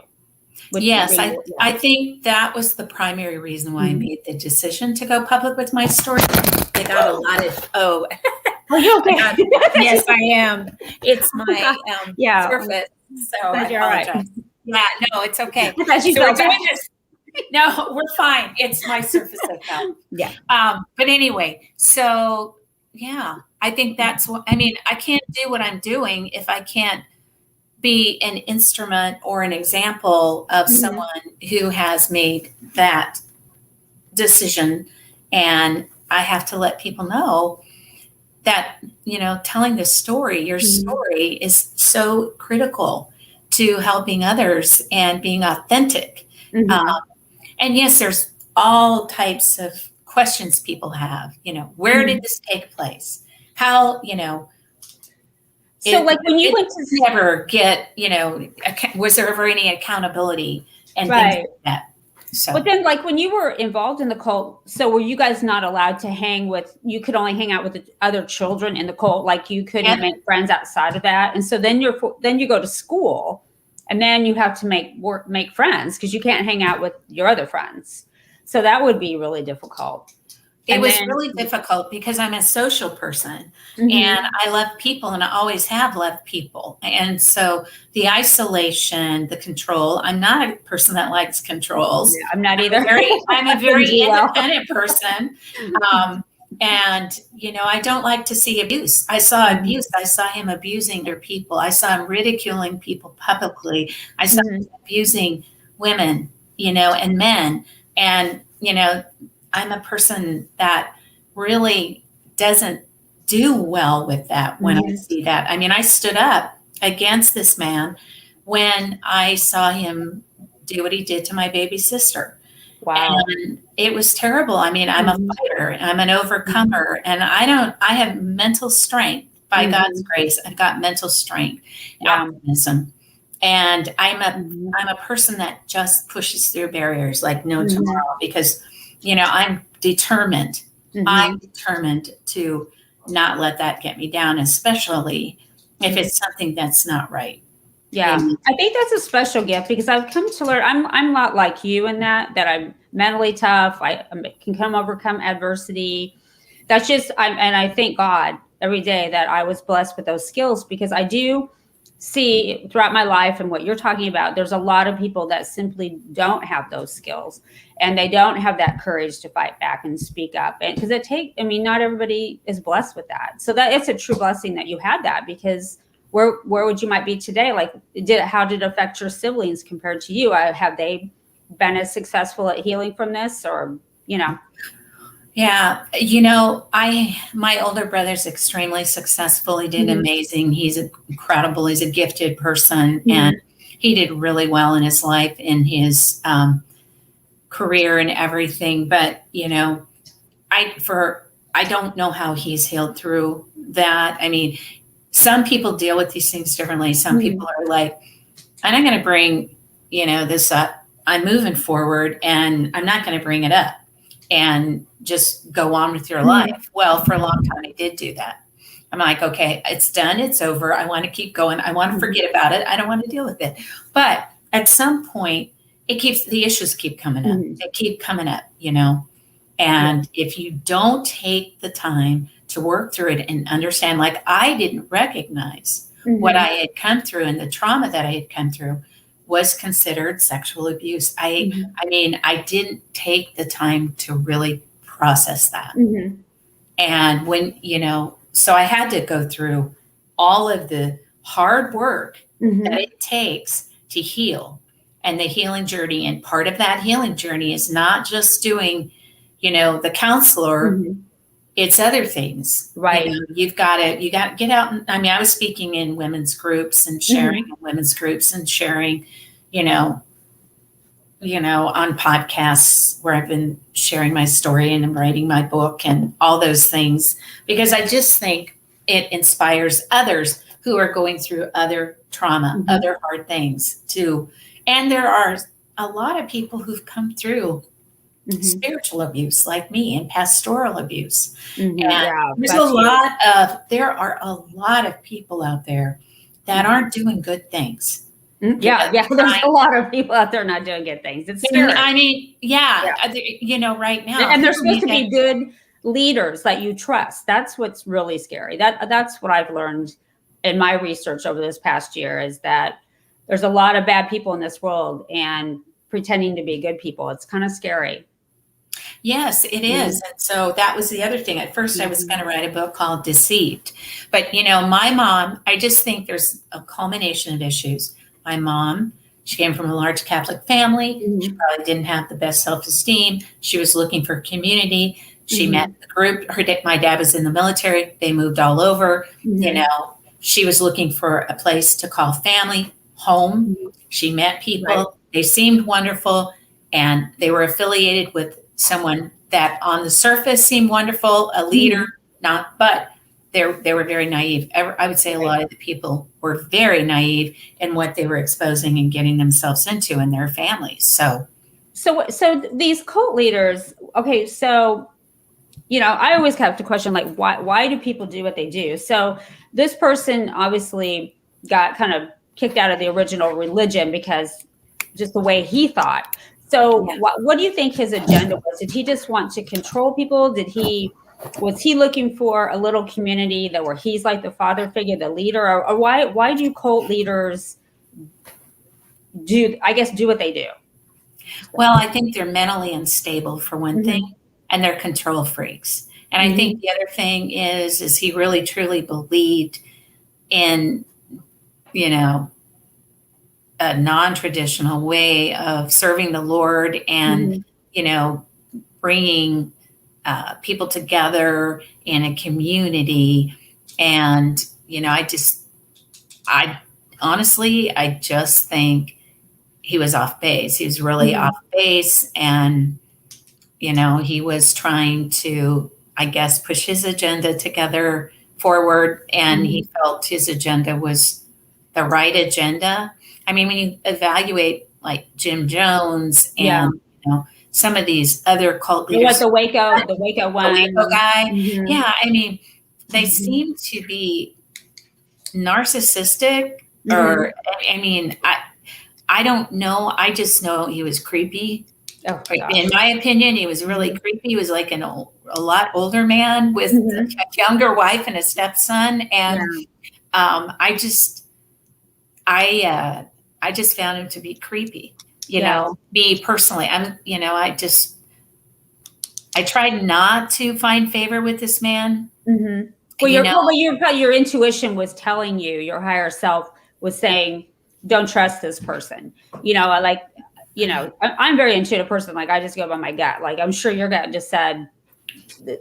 Yes, I think that was the primary reason why I made the decision to go public with my story. I got a lot of, Are you okay? Yes, I am. It's my surface. So I apologize. Right. Yeah, no, it's okay. So we're doing this. No, we're fine. It's my surface of health. Yeah. But anyway, so I think that's what I mean. I can't do what I'm doing if I can't be an instrument or an example of someone who has made that decision. And I have to let people know that, telling this story, your story is so critical to helping others and being authentic. And yes, there's all types of questions people have, where did this take place? How, so like when you went to never get, was there ever any accountability and things like that? So, but then like when you were involved in the cult, so were you guys not allowed to you could only hang out with the other children in the cult? Like you couldn't make friends outside of that. And so then you go to school and then you have to make friends because you can't hang out with your other friends. So that would be really difficult. It was really difficult because I'm a social person and I love people, and I always have loved people. And so the isolation, the control, I'm not a person that likes controls. Yeah, I'm not either. I'm a very independent person. And, I don't like to see abuse. I saw abuse. I saw him abusing other people. I saw him ridiculing people publicly. I saw him abusing women, and men. And, I'm a person that really doesn't do well with that when I see that. I mean, I stood up against this man when I saw him do what he did to my baby sister. Wow. And it was terrible. I mean, I'm a fighter, I'm an overcomer, and I have mental strength by God's grace. I've got mental strength, optimism. And I'm a person that just pushes through barriers like no tomorrow because I'm determined. I'm determined to not let that get me down, especially if it's something that's not right. Yeah. I think that's a special gift because I've come to learn I'm not like you in that I'm mentally tough. I can overcome adversity. That's just, and I thank God every day that I was blessed with those skills because I do see throughout my life and what you're talking about, there's a lot of people that simply don't have those skills and they don't have that courage to fight back and speak up. And because not everybody is blessed with that. So that it's a true blessing that you had that because where would you might be today? Like, how did it affect your siblings compared to you? Have they been as successful at healing from this, or, you know? Yeah, my older brother's extremely successful. He did amazing. He's incredible. He's a gifted person, and he did really well in his life, in his career and everything. But I don't know how he's healed through that. I mean, some people deal with these things differently. Some people are like, I'm not going to bring, this up. I'm moving forward, and I'm not going to bring it up and just go on with your life. Well, for a long time, I did do that. I'm like, okay, it's done. It's over. I want to keep going. I want to forget about it. I don't want to deal with it. But at some point, the issues keep coming up. They keep coming up, and if you don't take the time to work through it and understand, like, I didn't recognize what I had come through, and the trauma that I had come through was considered sexual abuse. I mean, I didn't take the time to really process that. And when, so I had to go through all of the hard work that it takes to heal, and the healing journey. And part of that healing journey is not just doing, the counselor, it's other things, right? You got to get out. I was speaking in women's groups and sharing in women's groups and sharing, on podcasts where I've been sharing my story, and I'm writing my book and all those things, because I just think it inspires others who are going through other trauma, other hard things too. And there are a lot of people who've come through spiritual abuse like me, and pastoral abuse. And there are a lot of people out there that aren't doing good things. There's a lot of people out there not doing good things. It's scary. I mean, right now. And they're supposed to be good leaders that you trust. That's what's really scary. That's what I've learned in my research over this past year, is that there's a lot of bad people in this world, and pretending to be good people. It's kind of scary. Yes, it is. And so that was the other thing. At first, I was going to write a book called Deceived. But, my mom, I just think there's a culmination of issues. My mom, she came from a large Catholic family. She probably didn't have the best self-esteem. She was looking for community. She met the group. My dad was in the military. They moved all over. She was looking for a place to call family, home. She met people. Right. They seemed wonderful, and they were affiliated with someone that on the surface seemed wonderful, a leader, but they were very naive. I would say a lot of the people were very naive in what they were exposing and getting themselves into in their families. So these cult leaders, okay, so, I always have to question, like, why do people do what they do? So this person obviously got kind of kicked out of the original religion because just the way he thought. So what do you think his agenda was? Did he just want to control people? Was he looking for a little community where he's like the father figure, the leader? Or why do cult leaders do what they do? Well, I think they're mentally unstable, for one thing, and they're control freaks. And I think the other thing is he really truly believed in, a non-traditional way of serving the Lord, and, bringing people together in a community. And, I just think he was off base. He was really off base. And, he was trying to, I guess, push his agenda together forward. And he felt his agenda was the right agenda. I mean, when you evaluate like Jim Jones and, some of these other cult leaders. Like the Waco one. The Waco guy. Yeah. I mean, they seem to be narcissistic, or, I don't know. I just know he was creepy. Oh, in my opinion, he was really creepy. He was like a lot older man with a younger wife and a stepson. And I just found him to be creepy. Me personally, I tried not to find favor with this man. Well, your intuition was telling you, your higher self was saying, don't trust this person. I'm a very intuitive person. Like, I just go by my gut. Like, I'm sure your gut just said,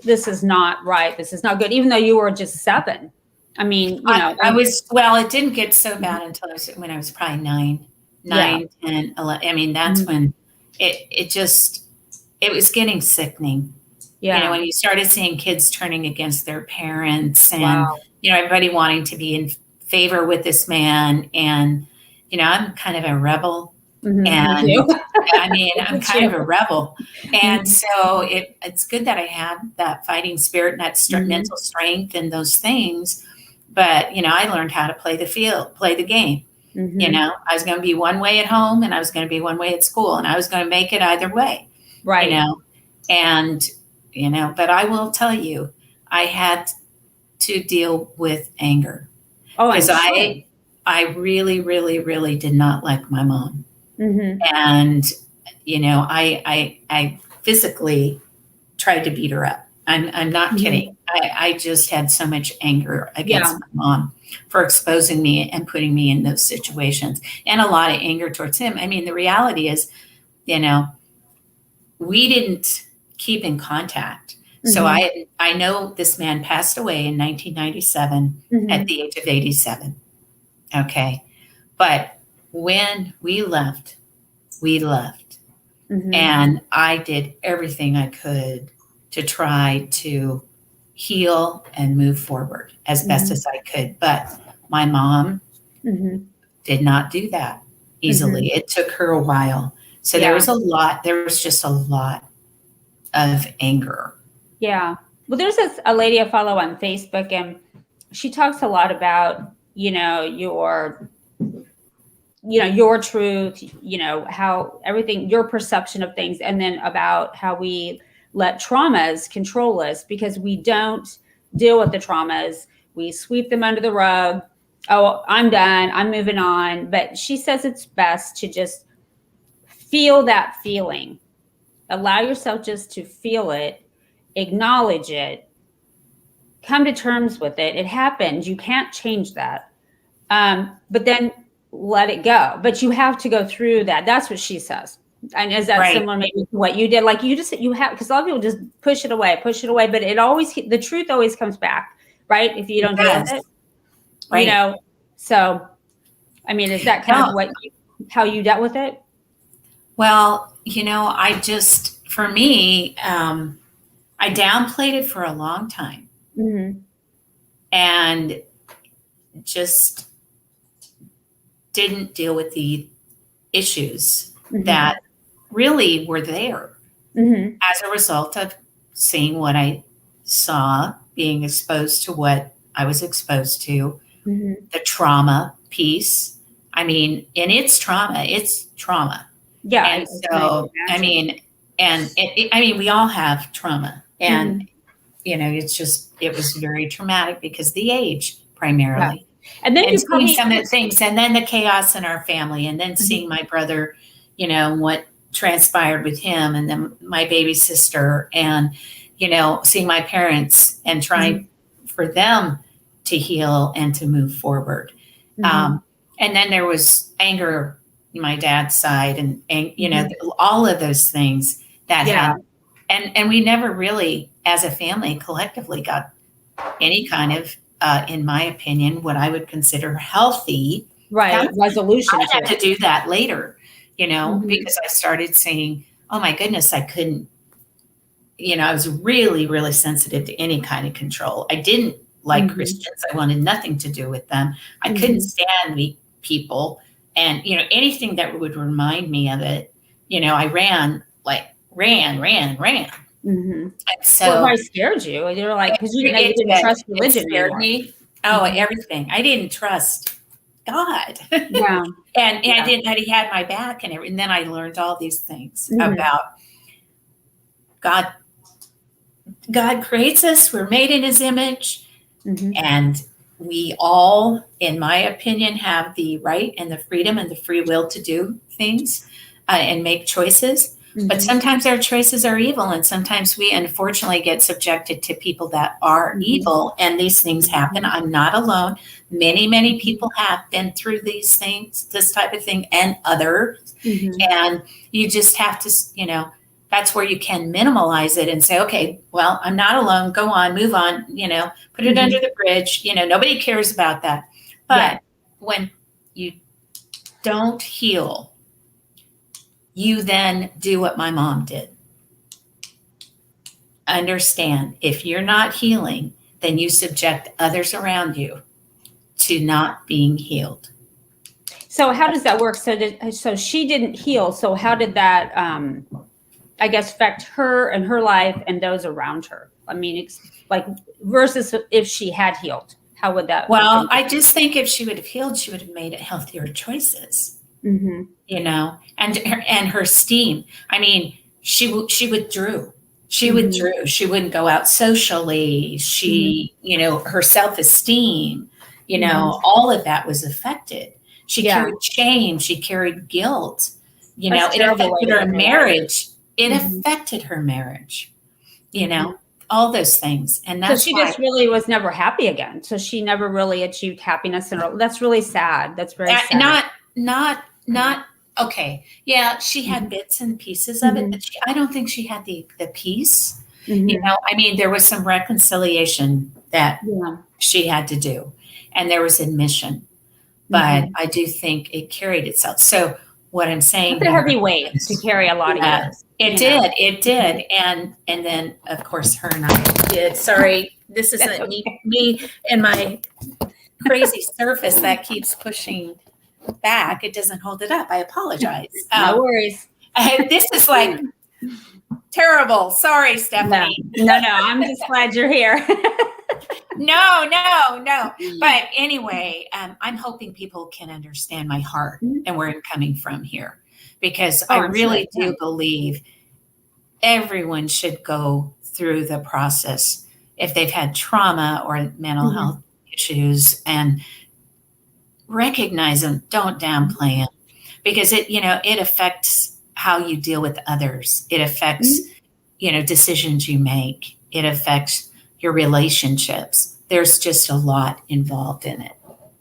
this is not right. This is not good. Even though you were just 7. I mean, I was, well, it didn't get so bad until when I was probably 9, 10, 11. I mean, that's when it was getting sickening. Yeah. When you started seeing kids turning against their parents and, everybody wanting to be in favor with this man. And, I'm kind of a rebel. And I mean, I'm kind of a rebel. And so it's good that I had that fighting spirit and that mental strength and those things. But, I learned how to play the game. I was going to be one way at home and I was going to be one way at school and I was going to make it either way. Right. And, but I will tell you, I had to deal with anger. Oh, because I really, really, really did not like my mom. And, I physically tried to beat her up. I'm not kidding. I just had so much anger against my mom for exposing me and putting me in those situations, and a lot of anger towards him. I mean, the reality is, we didn't keep in contact. So I know this man passed away in 1997 at the age of 87. Okay. But when we left. And I did everything I could to try to heal and move forward as best as I could. But my mom did not do that easily. It took her a while. So there was just a lot of anger. Yeah. Well, there's a lady I follow on Facebook, and she talks a lot about, your truth, how everything, your perception of things, and then about how we let traumas control us because we don't deal with the traumas. We sweep them under the rug. Oh, I'm done. I'm moving on. But she says it's best to just feel that feeling. Allow yourself just to feel it, acknowledge it, come to terms with it. It happened. You can't change that. But then let it go. But you have to go through that. That's what she says. And is that similar maybe to what you did? Like you have, because a lot of people just push it away, but the truth always comes back, right? If you don't deal with it, right. So, I mean, is that kind of how you dealt with it? Well, for me, I downplayed it for a long time and just didn't deal with the issues that really were there as a result of seeing what I saw, being exposed to what I was exposed to, the trauma piece. I mean, and it's trauma. Yeah. And so, I mean, we all have trauma, and it was very traumatic because of the age primarily. Yeah. And then seeing some of the things, and then the chaos in our family, and then seeing my brother, what transpired with him, and then my baby sister, and seeing my parents and trying for them to heal and to move forward. And then there was anger on my dad's side, and all of those things that happened. And we never really, as a family, collectively got any kind of, in my opinion, what I would consider healthy resolution. I had to do that later, because I started saying, oh my goodness, I couldn't, I was really, really sensitive to any kind of control. I didn't like Christians. I wanted nothing to do with them. I couldn't stand weak people. And, anything that would remind me of it, I ran. And so what scared you? You're like, because you didn't trust religion. It scared me. Oh, everything. I didn't trust God. Yeah. and I didn't, that he had my back and everything. And then I learned all these things about God. God creates us. We're made in his image. And we all, in my opinion, have the right and the freedom and the free will to do things and make choices. But sometimes our choices are evil, and sometimes we unfortunately get subjected to people that are evil, and these things happen. I'm not alone. Many, many people have been through these things, this type of thing, and others. And you just have to, that's where you can minimalize it and say, okay, well, I'm not alone. Go on, move on, put it under the bridge. Nobody cares about that. But when you don't heal, you then do what my mom did. Understand, if you're not healing, then you subject others around you to not being healed. So how does that work? So she didn't heal. So how did that, I guess, affect her and her life and those around her? I mean, it's like versus if she had healed, how would that? Well, I just think if she would have healed, she would have made healthier choices. And her esteem. I mean, she withdrew. She withdrew. She wouldn't go out socially. She, her self-esteem, all of that was affected. She carried shame. She carried guilt. It affected her marriage. It affected her marriage, all those things. And that's so she just really was never happy again. So she never really achieved happiness. And that's really sad. That's very sad. Not okay. Yeah, she had bits and pieces of it, but I don't think she had the peace. I mean, there was some reconciliation that she had to do, and there was admission. But I do think it carried itself. So what I'm saying, it's a heavy weight to carry a lot of years. It did. And then of course her and I did. Sorry, this isn't me and my crazy surface that keeps pushing back. It doesn't hold it up. I apologize. No worries. This is like terrible. Sorry, Stephanie. No. I'm just glad you're here. No. But anyway, I'm hoping people can understand my heart and where I'm coming from here, because I really do believe everyone should go through the process if they've had trauma or mental health issues, and recognize them. Don't downplay them, because it affects how you deal with others. It affects, decisions you make. It affects your relationships. There's just a lot involved in it.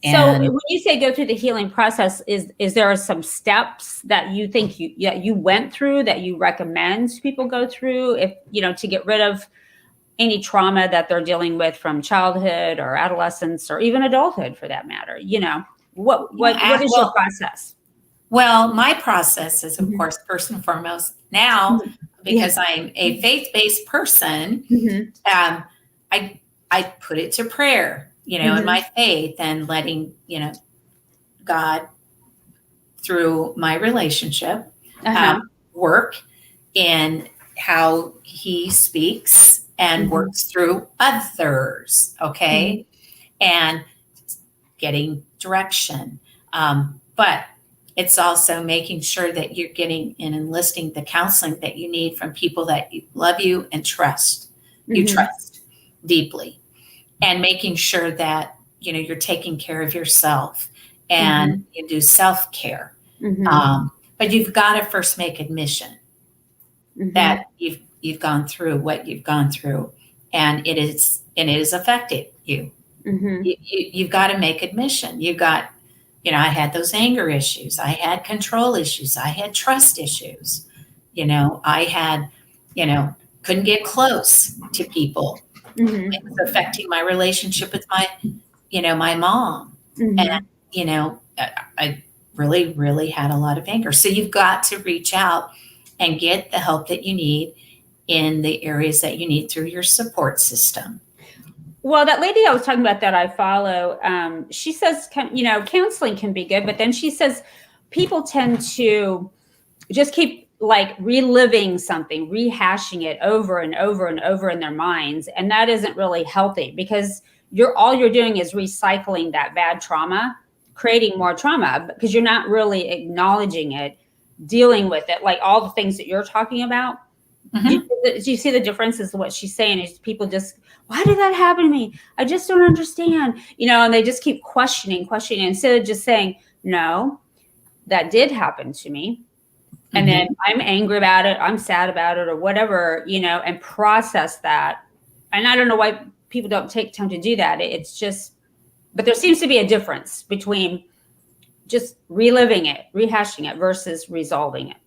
So when you say go through the healing process, is there some steps that you think you went through that you recommend people go through, if, to get rid of any trauma that they're dealing with from childhood or adolescence or even adulthood for that matter? What is your process? Well, my process is, of course, first and foremost now, because I'm a faith-based person, I put it to prayer, in my faith, and letting, God, through my relationship, work in how he speaks and works through others. Okay. And getting direction. But it's also making sure that you're getting and enlisting the counseling that you need from people that love you and trust. You trust deeply, and making sure that, you're taking care of yourself, and you do self-care. But you've got to first make admission that you've gone through what you've gone through, and it is affected you. You've got to make admission. You've got, I had those anger issues. I had control issues. I had trust issues. I had, couldn't get close to people. It was affecting my relationship with my mom. And, I really, really had a lot of anger. So you've got to reach out and get the help that you need in the areas that you need through your support system. Well, that lady I was talking about that I follow, she says, counseling can be good, but then she says people tend to just keep like reliving something, rehashing it over and over and over in their minds. And that isn't really healthy, because all you're doing is recycling that bad trauma, creating more trauma, because you're not really acknowledging it, dealing with it, like all the things that you're talking about. Do you see the difference? Is what she's saying is people just, why did that happen to me? I just don't understand, and they just keep questioning instead of just saying, no, that did happen to me. And then I'm angry about it, I'm sad about it, or whatever, and process that. And I don't know why people don't take time to do that. It's just, but there seems to be a difference between just reliving it, rehashing it versus resolving it.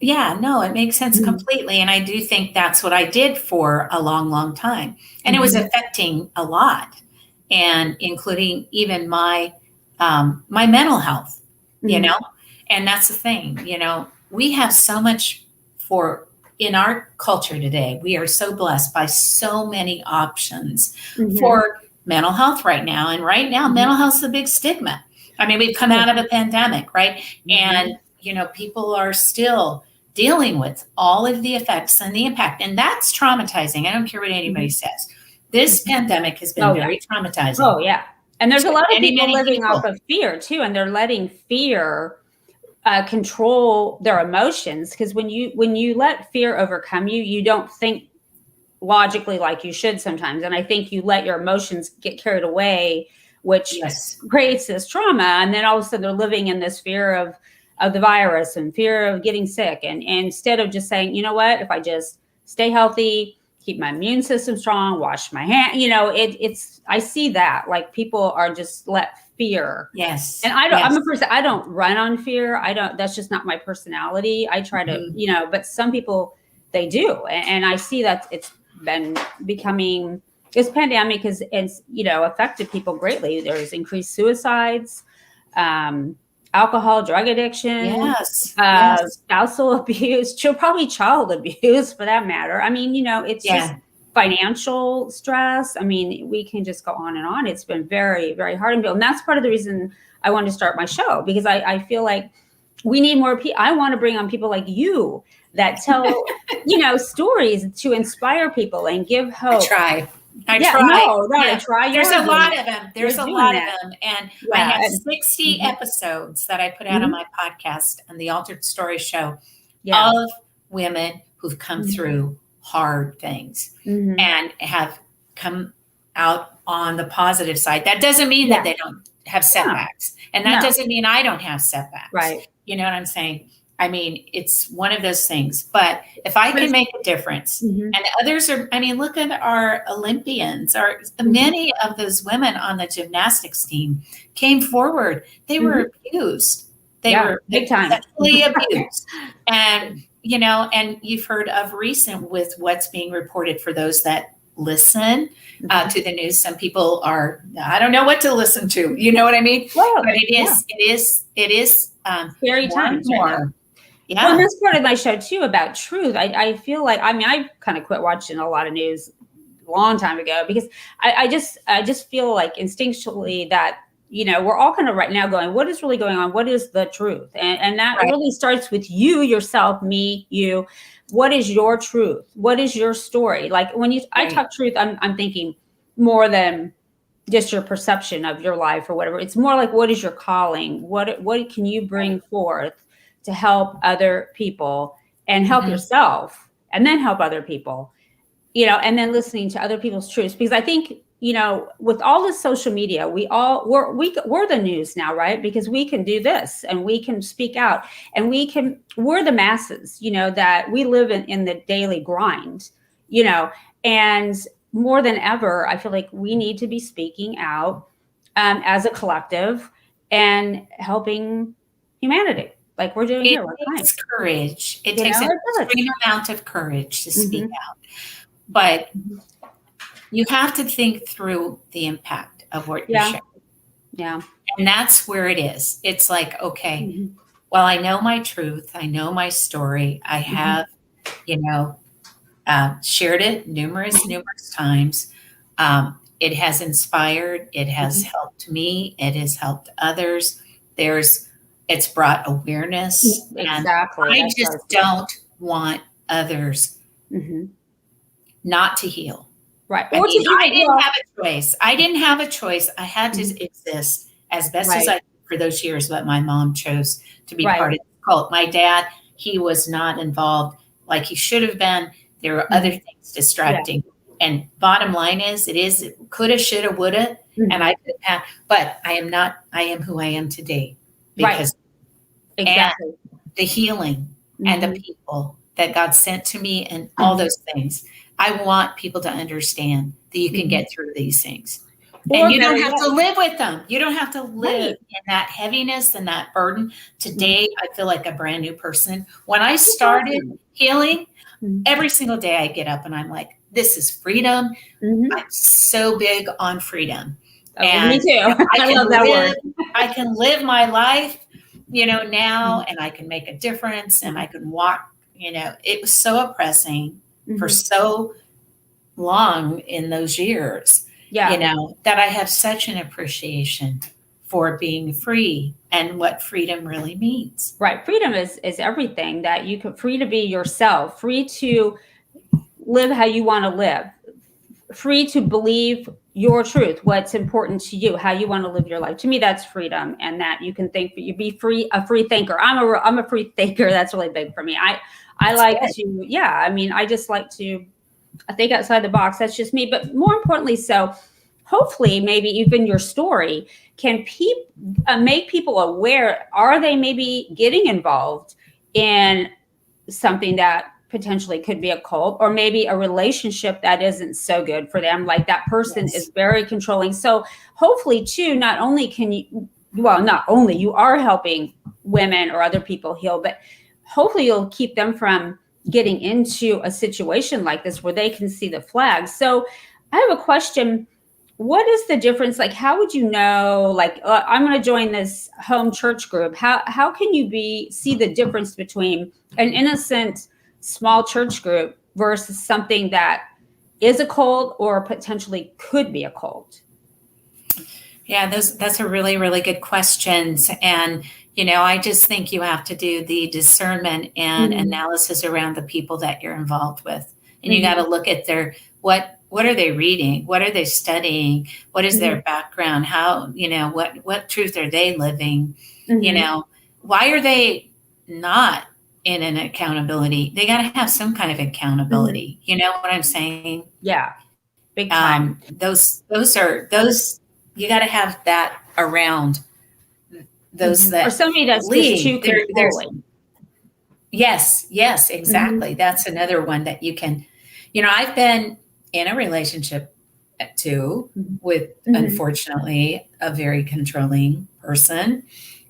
No, it makes sense completely. And I do think that's what I did for a long, long time. And it was affecting a lot, and including even my my mental health, and that's the thing, we have so much in our culture today. We are so blessed by so many options for mental health right now. And right now, mental health is a big stigma. I mean, we've come out of a pandemic, right? And, people are still dealing with all of the effects and the impact. And that's traumatizing. I don't care what anybody says. This pandemic has been very traumatizing. Oh, yeah. And there's a lot of people living off of fear, too. And they're letting fear control their emotions. Because when you let fear overcome you, you don't think logically like you should sometimes. And I think you let your emotions get carried away, which creates this trauma. And then all of a sudden they're living in this fear of the virus and fear of getting sick. And instead of just saying, you know what, if I just stay healthy, keep my immune system strong, wash my hands, I see that, like, people are just let fear. Yes. And I'm a person, I don't run on fear. That's just not my personality. I try to, but some people, they do. And I see that it's been becoming, this pandemic has affected people greatly. There's increased suicides, alcohol, drug addiction, spousal abuse, probably child abuse for that matter. I mean, it's just financial stress. I mean, we can just go on and on. It's been very, very hard on people. And that's part of the reason I wanted to start my show, because I feel like we need more people. I want to bring on people like you that tell, stories to inspire people and give hope. I try. I try. There's a lot of them. And I have 60 episodes that I put out on my podcast and the Altered Story Show of women who've come through hard things and have come out on the positive side. That doesn't mean that they don't have setbacks. And that doesn't mean I don't have setbacks. Right. You know what I'm saying? I mean, it's one of those things. But if I can make a difference, and others look at our Olympians, many of those women on the gymnastics team came forward. They were abused. They were big time sexually abused. And, and you've heard of recent with what's being reported for those that listen to the news. Some people I don't know what to listen to. You know what I mean? Well, but it is scary times. More. Yeah. Well, and that's part of my show too, about truth. I feel like, I kind of quit watching a lot of news a long time ago, because I just feel like instinctually that, we're all kind of right now going, what is really going on? What is the truth? And that really starts with you, yourself, me, you. What is your truth? What is your story? Like when I talk truth, I'm thinking more than just your perception of your life or whatever. It's more like, what is your calling? What can you bring forth to help other people and help yourself, and then help other people, and then listening to other people's truths. Because I think, with all this social media, we're the news now, right? Because we can do this and we can speak out, and we're the masses, that we live in the daily grind, and more than ever, I feel like we need to be speaking out as a collective and helping humanity. Like we're doing here. It takes courage. It takes an extreme amount of courage to speak out. But you have to think through the impact of what you're sharing. Yeah. And that's where it is. It's like, okay, well, I know my truth. I know my story. I have, shared it numerous times. It has inspired. It has helped me. It has helped others. It's brought awareness. Exactly. And I just don't want others not to heal. Right. I didn't have a choice. I I had to exist as best as I could for those years, but my mom chose to be part of the cult. My dad, he was not involved like he should have been. There were other things distracting. And bottom line is, it coulda, shoulda, woulda, and I could have, but I am who I am today. Because exactly. the healing and the people that God sent to me and all those things. I want people to understand that you can get through these things. And you don't have to live with them. You don't have to live in that heaviness and that burden. Today, I feel like a brand new person. When I started healing, every single day I get up and I'm like, this is freedom. I'm so big on freedom. And me too. I love that word. I can live my life, now, and I can make a difference and I can walk, it was so oppressing for so long in those years, that I have such an appreciation for being free and what freedom really means. Right. Freedom is everything, that you can free to be yourself, free to live how you want to live, free to believe your truth, what's important to you, how you want to live your life. To me, that's freedom, and that you can think, you be free, a free thinker. I'm a free thinker. That's really big for me. I like to, I just like to think outside the box. That's just me. But more importantly, so hopefully maybe even your story can make people aware. Are they maybe getting involved in something that potentially could be a cult, or maybe a relationship that isn't so good for them? Like that person is very controlling. So hopefully too, not only you are helping women or other people heal, but hopefully you'll keep them from getting into a situation like this where they can see the flags. So I have a question. What is the difference? Like, how would you know, like, I'm going to join this home church group. How can you see the difference between an innocent small church group versus something that is a cult or potentially could be a cult? Yeah, that's a really, really good questions. And, I just think you have to do the discernment and analysis around the people that you're involved with. And you got to look at what are they reading? What are they studying? What is their background? How, what truth are they living? Why are they not in an accountability? They got to have some kind of accountability. You know what I'm saying? Yeah. Big time. Those you got to have that around those that, or somebody that's just too controlling. Yes, exactly. That's another one that you can, I've been in a relationship too with, unfortunately, a very controlling person.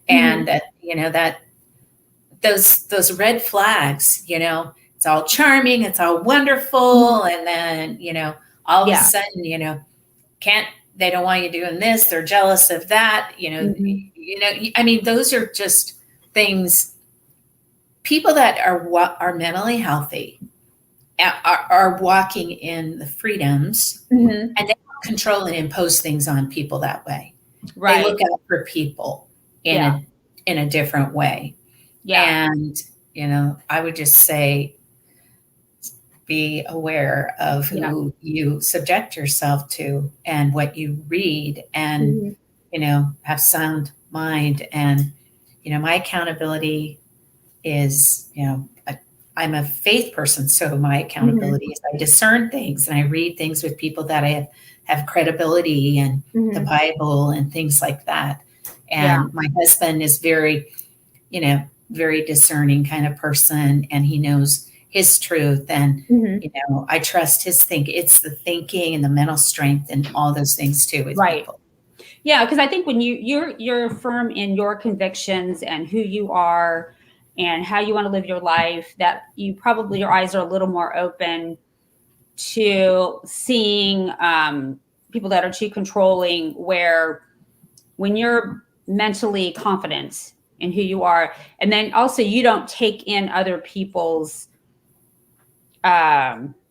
And that those red flags, it's all charming, it's all wonderful. And then, all of a sudden, they don't want you doing this. They're jealous of that. Those are just things. People that are mentally healthy are walking in the freedoms, and they don't control and impose things on people that way. Right. They look out for people in a different way. Yeah. And, I would just say, be aware of who you subject yourself to and what you read, and, have sound mind. And, my accountability is, I'm a faith person. So my accountability is I discern things and I read things with people that I have credibility and the Bible and things like that. And my husband is very, very discerning kind of person, and he knows his truth. And, I trust his thinking. It's the thinking and the mental strength and all those things too. With people. Yeah. Cause I think when you're firm in your convictions and who you are and how you want to live your life, that your eyes are a little more open to seeing people that are too controlling, where when you're mentally confident in who you are, and then also you don't take in other people's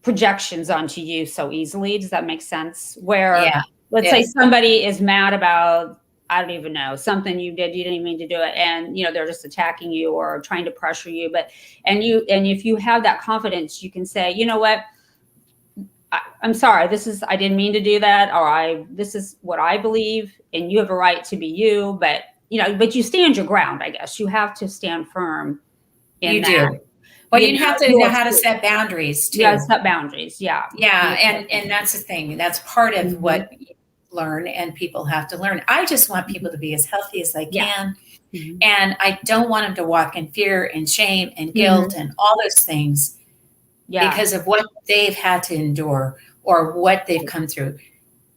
projections onto you so easily. Does that make sense? Where let's say somebody is mad about, I don't even know, something you did, you didn't even mean to do it. And, they're just attacking you or trying to pressure you. And if you have that confidence, you can say, you know what, I'm sorry, I didn't mean to do that. Or this is what I believe, and you have a right to be you, but you stand your ground, I guess. You have to stand firm in that. You do. Well, you have to know how to set boundaries too. Yeah, set boundaries. Yeah. Yeah. And that's the thing. That's part of what you learn, and people have to learn. I just want people to be as healthy as they can. Mm-hmm. And I don't want them to walk in fear and shame and guilt and all those things because of what they've had to endure or what they've come through.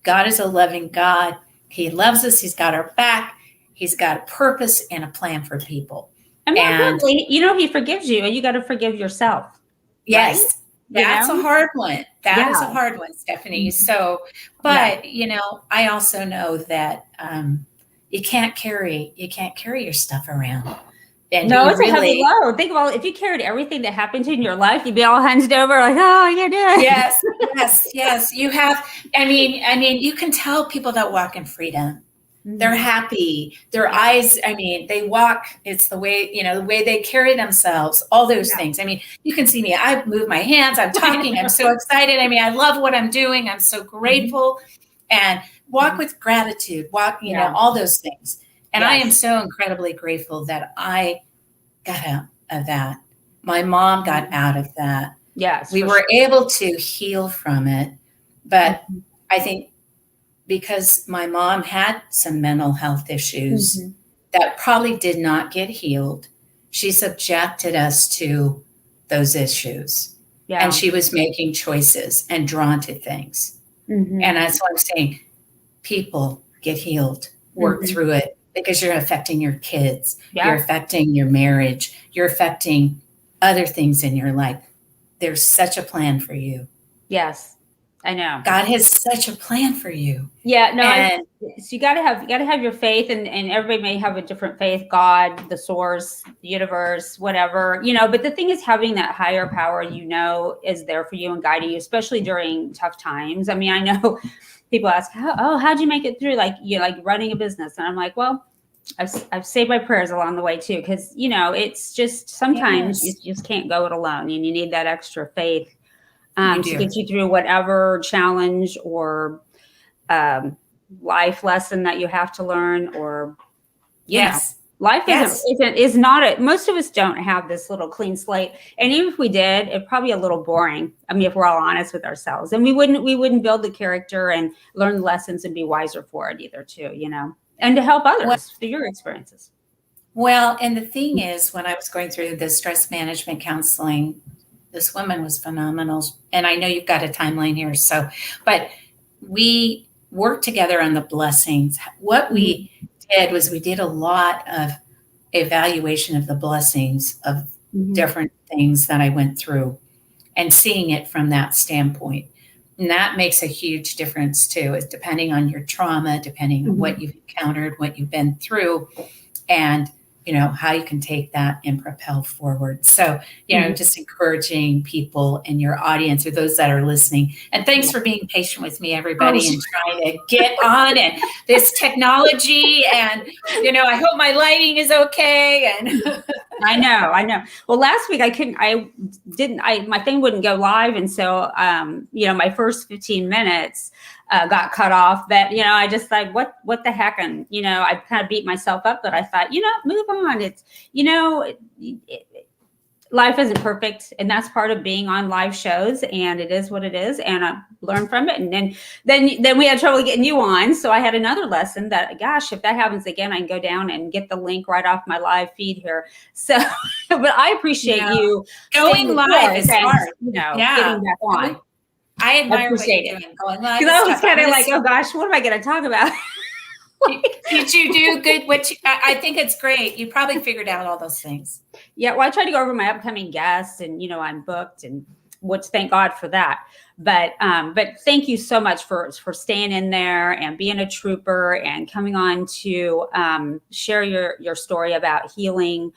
God is a loving God. He loves us. He's got our back. He's got a purpose and a plan for people. And more importantly, he forgives you, and you got to forgive yourself. Yes. Right? That's a hard one. That is a hard one, Stephanie. Mm-hmm. So, but I also know that you can't carry your stuff around. And no, it's really a heavy load. Think about if you carried everything that happened in your life, you'd be all hunched over like, oh, you're doing. Yes. You have. I mean, you can tell people that walk in freedom. Mm-hmm. They're happy. Their eyes, they walk. It's the way, the way they carry themselves, all those things. I mean, you can see me. I move my hands. I'm talking. I'm so excited. I love what I'm doing. I'm so grateful and walk with gratitude, all those things. And I am so incredibly grateful that I got out of that. My mom got out of that. Yes. We were able to heal from it. But I think because my mom had some mental health issues that probably did not get healed, she subjected us to those issues. Yeah. And she was making choices and drawn to things. Mm-hmm. And that's what I'm saying. People get healed, work through it, because you're affecting your kids. Yeah. You're affecting your marriage. You're affecting other things in your life. There's such a plan for you. Yes. I know God has such a plan for you. Yeah, no. So you got to have your faith, and everybody may have a different faith, God, the source, the universe, whatever, but the thing is having that higher power, is there for you and guiding you, especially during tough times. I mean, I know people ask, how'd you make it through? Like, running a business. And I'm like, well, I've saved my prayers along the way too. Because, it's just, sometimes you just can't go it alone, and you need that extra faith. To get you through whatever challenge or life lesson that you have to learn, or life is not most of us don't have this little clean slate, and even if we did, it'd probably be a little boring. I mean, if we're all honest with ourselves, and we wouldn't build the character and learn the lessons and be wiser for it either too, and to help others through your experiences. Well, and the thing is, when I was going through the stress management counseling, this woman was phenomenal. And I know you've got a timeline here. But we worked together on the blessings. What we did was we did a lot of evaluation of the blessings of different things that I went through and seeing it from that standpoint. And that makes a huge difference too, is depending on your trauma, depending on what you've encountered, what you've been through, and how you can take that and propel forward. So, just encouraging people in your audience or those that are listening. And thanks for being patient with me, everybody, and trying to get on and this technology. And, I hope my lighting is okay. And I know. Well, last week my thing wouldn't go live. And so, my first 15 minutes got cut off. That, I just thought, what the heck? And, I kind of beat myself up, but I thought, move on. It's, life isn't perfect, and that's part of being on live shows, and it is what it is, and I learned from it. And then we had trouble getting you on. So I had another lesson that, gosh, if that happens again, I can go down and get the link right off my live feed here. So, but I appreciate you going live is hard, getting back on. I admire what you're doing going live. Because I was kind of like, oh gosh, what am I going to talk about? Did you do good? I think it's great. You probably figured out all those things. Yeah. Well, I tried to go over my upcoming guests, and I'm booked, and thank God for that. But thank you so much for staying in there and being a trooper and coming on to share your story about healing.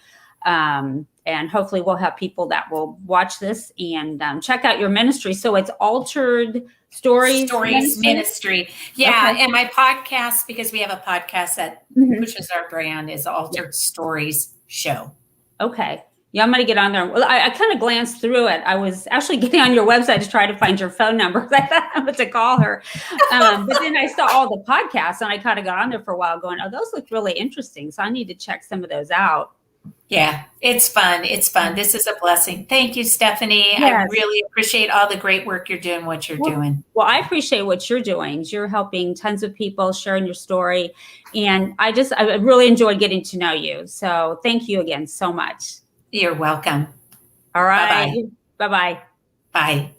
And hopefully we'll have people that will watch this and check out your ministry. So it's Altered Stories Ministry. Yeah. Okay. And my podcast, because we have a podcast that pushes our brand, is Altered Stories Show. Okay. Yeah, I'm going to get on there. Well, I kind of glanced through it. I was actually getting on your website to try to find your phone number. I thought I was to call her. But then I saw all the podcasts, and I kind of got on there for a while going, oh, those look really interesting. So I need to check some of those out. Yeah, it's fun. It's fun. This is a blessing. Thank you, Stephanie. I Yes. really appreciate all the great work you're doing, what you're doing. Well, I appreciate what you're doing. You're helping tons of people, sharing your story. And I really enjoyed getting to know you. So thank you again so much. You're welcome. All right. Bye-bye. Bye.